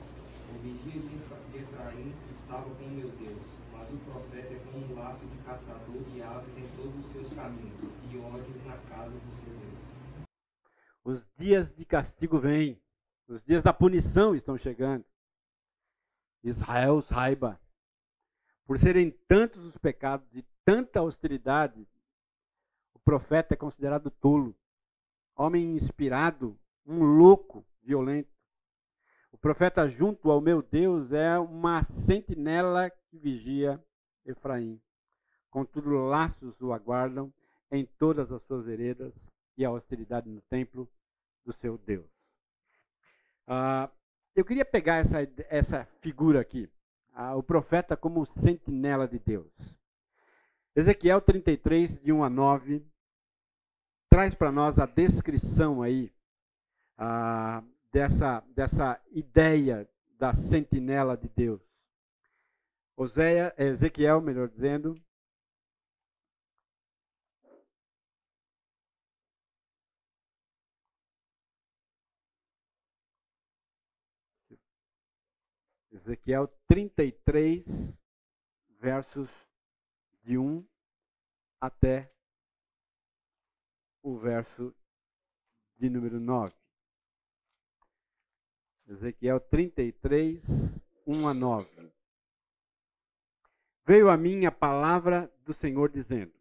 O vigia de Efraim estava com meu Deus, mas o profeta é como um laço de caçador de aves em todos os seus caminhos, e ódio na casa do seu Deus. Os dias de castigo vêm, os dias da punição estão chegando. Israel saiba, por serem tantos os pecados e tanta hostilidade, o profeta é considerado tolo, homem inspirado, um louco violento. O profeta junto ao meu Deus é uma sentinela que vigia Efraim. Contudo, laços o aguardam em todas as suas veredas e a hostilidade no templo do seu Deus. Eu queria pegar essa figura aqui, o profeta como sentinela de Deus. Ezequiel 33, de 1 a 9, traz para nós a descrição aí dessa ideia da sentinela de Deus. Ezequiel, melhor dizendo, Ezequiel 33, versos de 1 até o verso de número 9. Ezequiel 33, 1 a 9. Veio a mim a palavra do Senhor dizendo: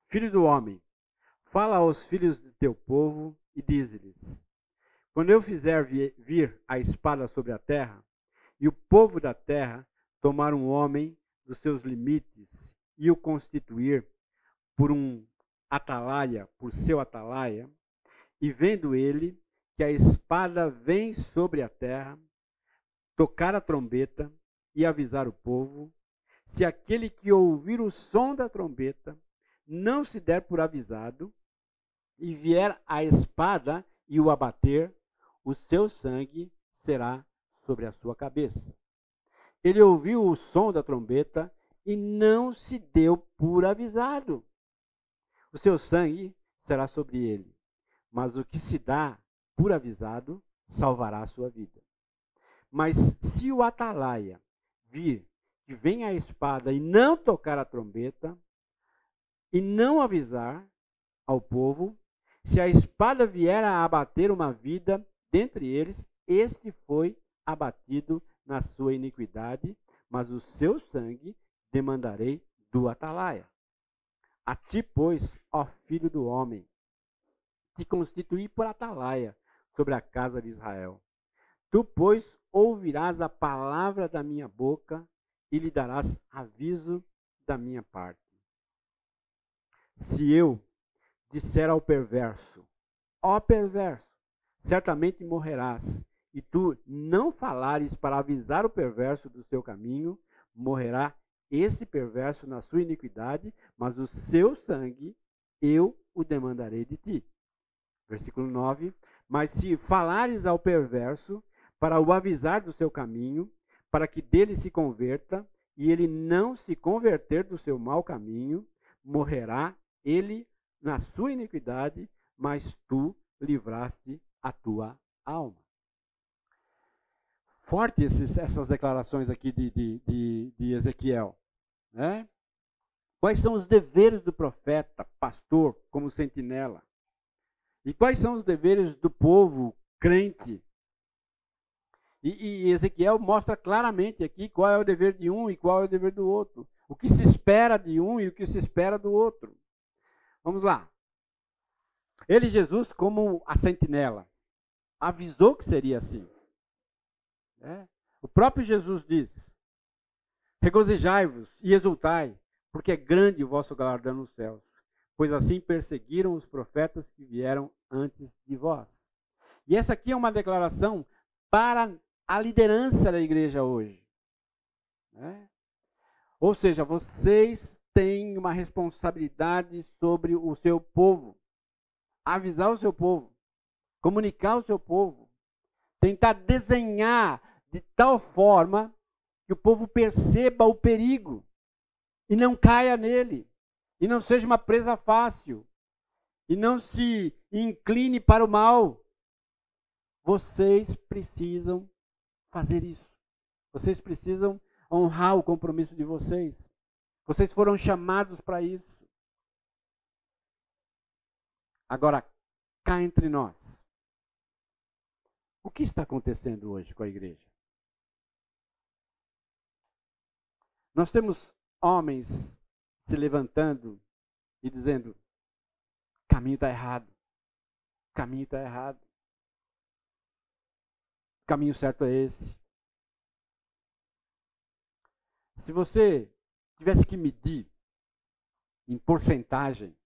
Filho do homem, fala aos filhos de teu povo e dize-lhes: quando eu fizer vir a espada sobre a terra, e o povo da terra tomar um homem dos seus limites e o constituir por um atalaia, por seu atalaia, e vendo ele que a espada vem sobre a terra, tocar a trombeta e avisar o povo, se aquele que ouvir o som da trombeta não se der por avisado, e vier a espada e o abater, o seu sangue será sobre a sua cabeça. Ele ouviu o som da trombeta e não se deu por avisado. O seu sangue será sobre ele, mas o que se dá por avisado salvará a sua vida. Mas se o atalaia vir que vem a espada e não tocar a trombeta, e não avisar ao povo, se a espada vier a abater uma vida dentre eles, este foi abatido na sua iniquidade, mas o seu sangue demandarei do atalaia. A ti, pois, ó filho do homem, te constituí por atalaia sobre a casa de Israel. Tu, pois, ouvirás a palavra da minha boca e lhe darás aviso da minha parte. Se eu disser ao perverso, ó perverso, certamente morrerás, e tu não falares para avisar o perverso do seu caminho, morrerá esse perverso na sua iniquidade, mas o seu sangue eu o demandarei de ti. Versículo 9. Mas se falares ao perverso para o avisar do seu caminho, para que dele se converta, e ele não se converter do seu mau caminho, morrerá ele na sua iniquidade, mas tu livraste a tua alma. Forte essas declarações aqui de Ezequiel. Né? Quais são os deveres do profeta, pastor, como sentinela? E quais são os deveres do povo crente? E Ezequiel mostra claramente aqui qual é o dever de um e qual é o dever do outro. O que se espera de um e o que se espera do outro. Vamos lá. Ele, Jesus, como a sentinela, avisou que seria assim. O próprio Jesus diz: regozijai-vos e exultai, porque é grande o vosso galardão nos céus, pois assim perseguiram os profetas que vieram antes de vós. E essa aqui é uma declaração para a liderança da igreja hoje. Ou seja, vocês têm uma responsabilidade sobre o seu povo. Avisar o seu povo, comunicar ao seu povo, tentar desenhar de tal forma que o povo perceba o perigo e não caia nele, e não seja uma presa fácil, e não se incline para o mal. Vocês precisam fazer isso. Vocês precisam honrar o compromisso de vocês. Vocês foram chamados para isso. Agora, cá entre nós, o que está acontecendo hoje com a igreja? Nós temos homens se levantando e dizendo: o caminho está errado, o caminho está errado, o caminho certo é esse. Se você tivesse que medir em porcentagem,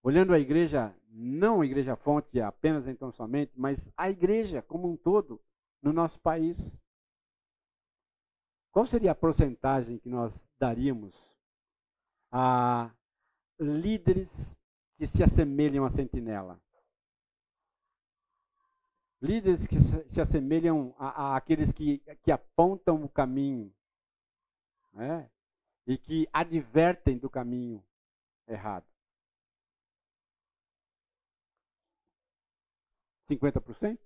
olhando a igreja, não a igreja fonte apenas então somente, mas a igreja como um todo no nosso país, qual seria a porcentagem que nós daríamos a líderes que se assemelham à sentinela? Líderes que se assemelham àqueles que apontam o caminho, né? E que advertem do caminho errado. 50%?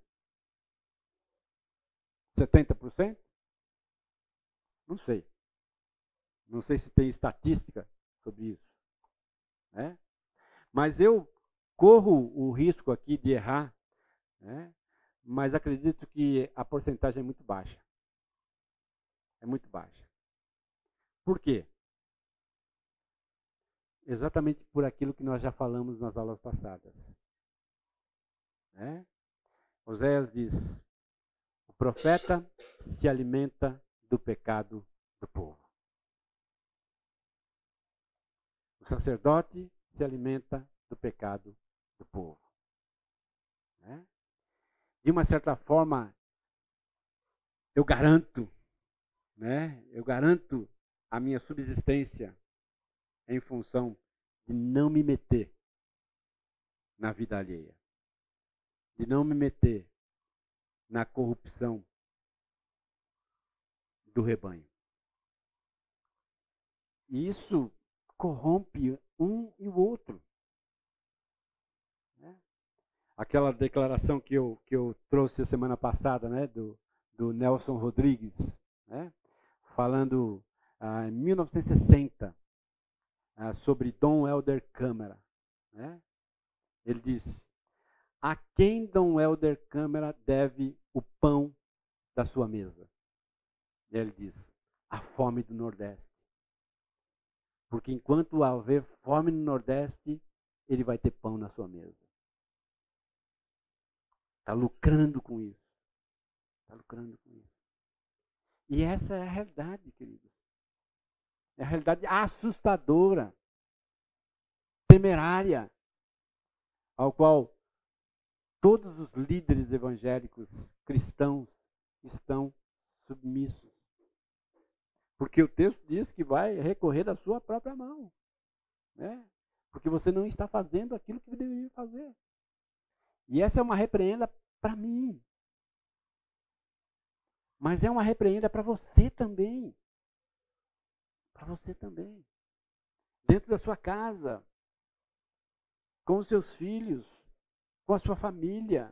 70%? Não sei. Não sei se tem estatística sobre isso. Né? Mas eu corro o risco aqui de errar, né? Mas acredito que a porcentagem é muito baixa. É muito baixa. Por quê? Exatamente por aquilo que nós já falamos nas aulas passadas. Oséias diz: o profeta se alimenta do pecado do povo. O sacerdote se alimenta do pecado do povo. De uma certa forma, eu garanto a minha subsistência em função de não me meter na vida alheia, de não me meter na corrupção do rebanho. E isso corrompe um e o outro. Aquela declaração que eu trouxe a semana passada, né, do Nelson Rodrigues, né, falando em 1960 sobre Dom Helder Câmara. Né? Ele diz: a quem Dom Helder Câmara deve o pão da sua mesa? E ele diz: a fome do Nordeste. Porque enquanto houver fome no Nordeste, ele vai ter pão na sua mesa. Está lucrando com isso. Está lucrando com isso. E essa é a realidade, queridos. É a realidade assustadora, temerária, ao qual todos os líderes evangélicos cristãos estão submissos. Porque o texto diz que vai recorrer da sua própria mão. Né? Porque você não está fazendo aquilo que deveria fazer. E essa é uma repreenda para mim. Mas é uma repreenda para você também. Para você também. Dentro da sua casa. Com os seus filhos. Com a sua família.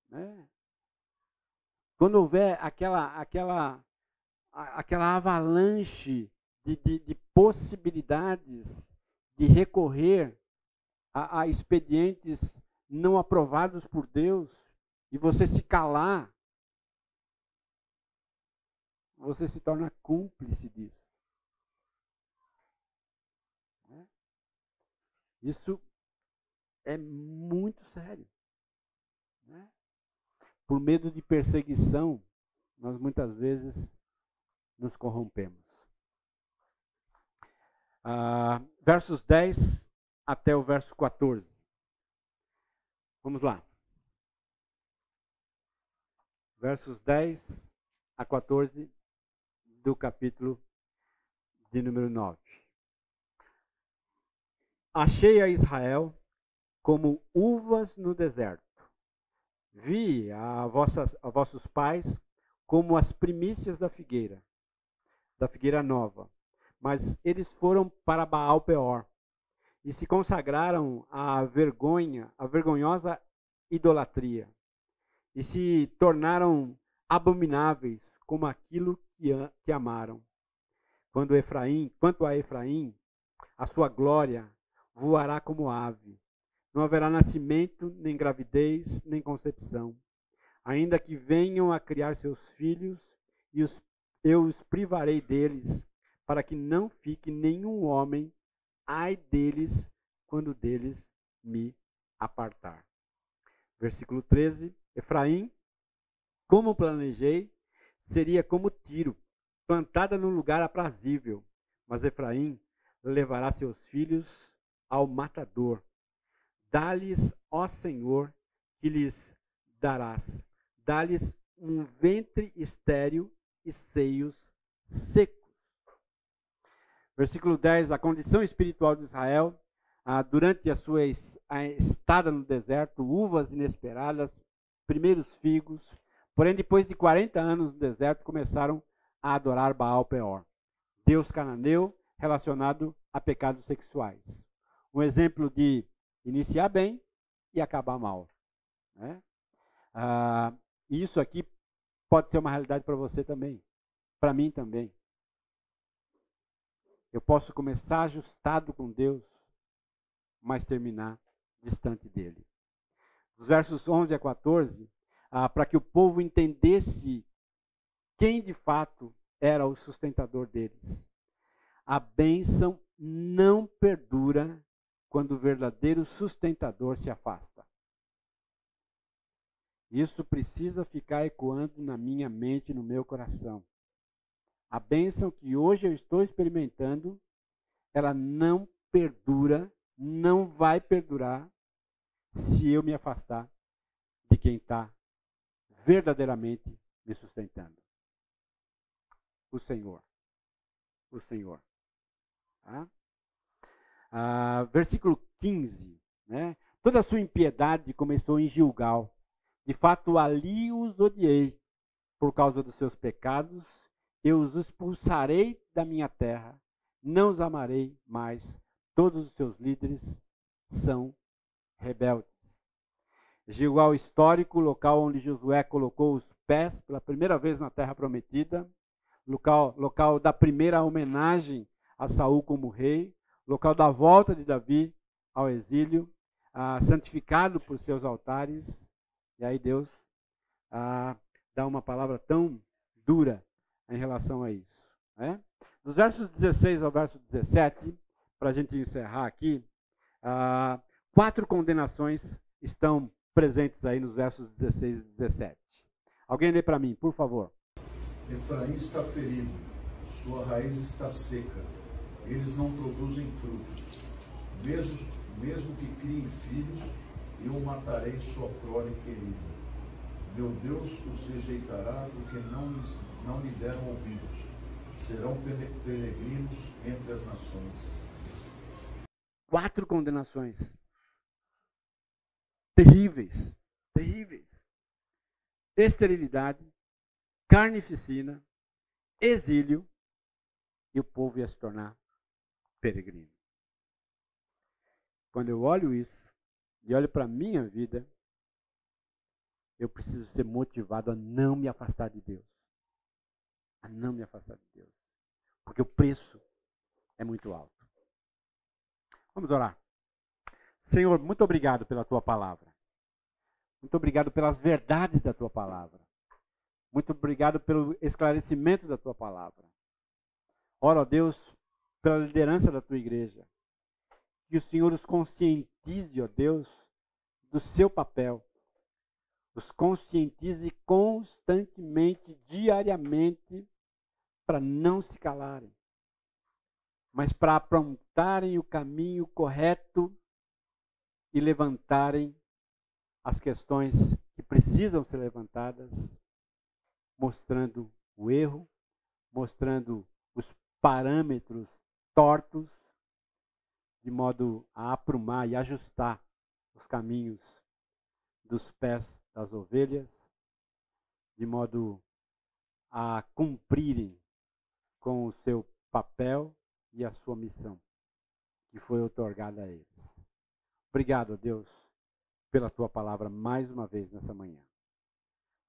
Né? Quando houver aquela avalanche de possibilidades de recorrer a expedientes não aprovados por Deus, e você se calar, você se torna cúmplice disso. Isso é muito sério. Por medo de perseguição, nós muitas vezes nos corrompemos. Versos 10 até o verso 14. Vamos lá. Versos 10 a 14 do capítulo de número 9. Achei a Israel como uvas no deserto. Vi a vossos pais como as primícias da figueira nova. Mas eles foram para Baal Peor e se consagraram à vergonhosa idolatria, e se tornaram abomináveis como aquilo que amaram. Quanto a Efraim, a sua glória voará como ave. Não haverá nascimento, nem gravidez, nem concepção. Ainda que venham a criar seus filhos, eu os privarei deles, para que não fique nenhum homem, ai deles, quando deles me apartar. Versículo 13. Efraim, como planejei, seria como Tiro, plantada num lugar aprazível. Mas Efraim levará seus filhos ao matador. Dá-lhes, ó Senhor, que lhes darás. Dá-lhes um ventre estéril e seios secos. Versículo 10, a condição espiritual de Israel, durante a sua estada no deserto, uvas inesperadas, primeiros figos, porém depois de 40 anos no deserto começaram a adorar Baal Peor, deus cananeu relacionado a pecados sexuais. Um exemplo de iniciar bem e acabar mal. Né? Isso aqui pode ser uma realidade para você também, para mim também. Eu posso começar ajustado com Deus, mas terminar distante dele. Os versos 11 a 14, para que o povo entendesse quem de fato era o sustentador deles. A bênção não perdura quando o verdadeiro sustentador se afasta. Isso precisa ficar ecoando na minha mente e no meu coração. A bênção que hoje eu estou experimentando, ela não perdura, não vai perdurar se eu me afastar de quem está verdadeiramente me sustentando. O Senhor. o Senhor. Tá? Versículo 15, né? Toda a sua impiedade começou em Gilgal. De fato, ali os odiei. Por causa dos seus pecados, eu os expulsarei da minha terra. Não os amarei mais. Todos os seus líderes são rebeldes. Gilgal histórico, local onde Josué colocou os pés pela primeira vez na terra prometida. Local da primeira homenagem a Saul como rei. Local da volta de Davi ao exílio. Santificado por seus altares. E aí Deus dá uma palavra tão dura em relação a isso. Né? Dos versos 16 ao verso 17, para a gente encerrar aqui, 4 condenações estão presentes aí nos versos 16 e 17. Alguém lê para mim, por favor. Efraim está ferido, sua raiz está seca, eles não produzem frutos. Mesmo que criem filhos, eu matarei sua prole querida. Meu Deus os rejeitará porque não lhe deram ouvidos. Serão peregrinos entre as nações. 4 condenações. Terríveis. Terríveis. Esterilidade, carnificina, exílio, e o povo ia se tornar peregrino. Quando eu olho isso, e olho para a minha vida, eu preciso ser motivado a não me afastar de Deus. A não me afastar de Deus. Porque o preço é muito alto. Vamos orar. Senhor, muito obrigado pela tua palavra. Muito obrigado pelas verdades da tua palavra. Muito obrigado pelo esclarecimento da tua palavra. Ora, ó Deus, pela liderança da tua igreja. Que o Senhor os conscientize, ó Deus, do seu papel. Os conscientize constantemente, diariamente, para não se calarem, mas para aprontarem o caminho correto e levantarem as questões que precisam ser levantadas, mostrando o erro, mostrando os parâmetros tortos, de modo a aprumar e ajustar os caminhos dos pés das ovelhas, de modo a cumprirem com o seu papel e a sua missão, que foi outorgada a eles. Obrigado, Deus, pela tua palavra mais uma vez nessa manhã.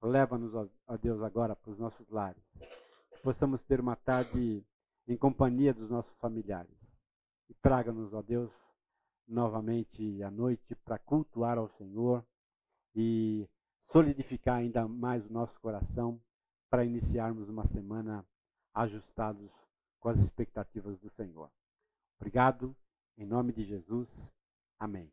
Leva-nos, ó Deus, agora para os nossos lares. Possamos ter uma tarde em companhia dos nossos familiares. E traga-nos, ó Deus, novamente à noite para cultuar ao Senhor e solidificar ainda mais o nosso coração para iniciarmos uma semana ajustados com as expectativas do Senhor. Obrigado, em nome de Jesus. Amém.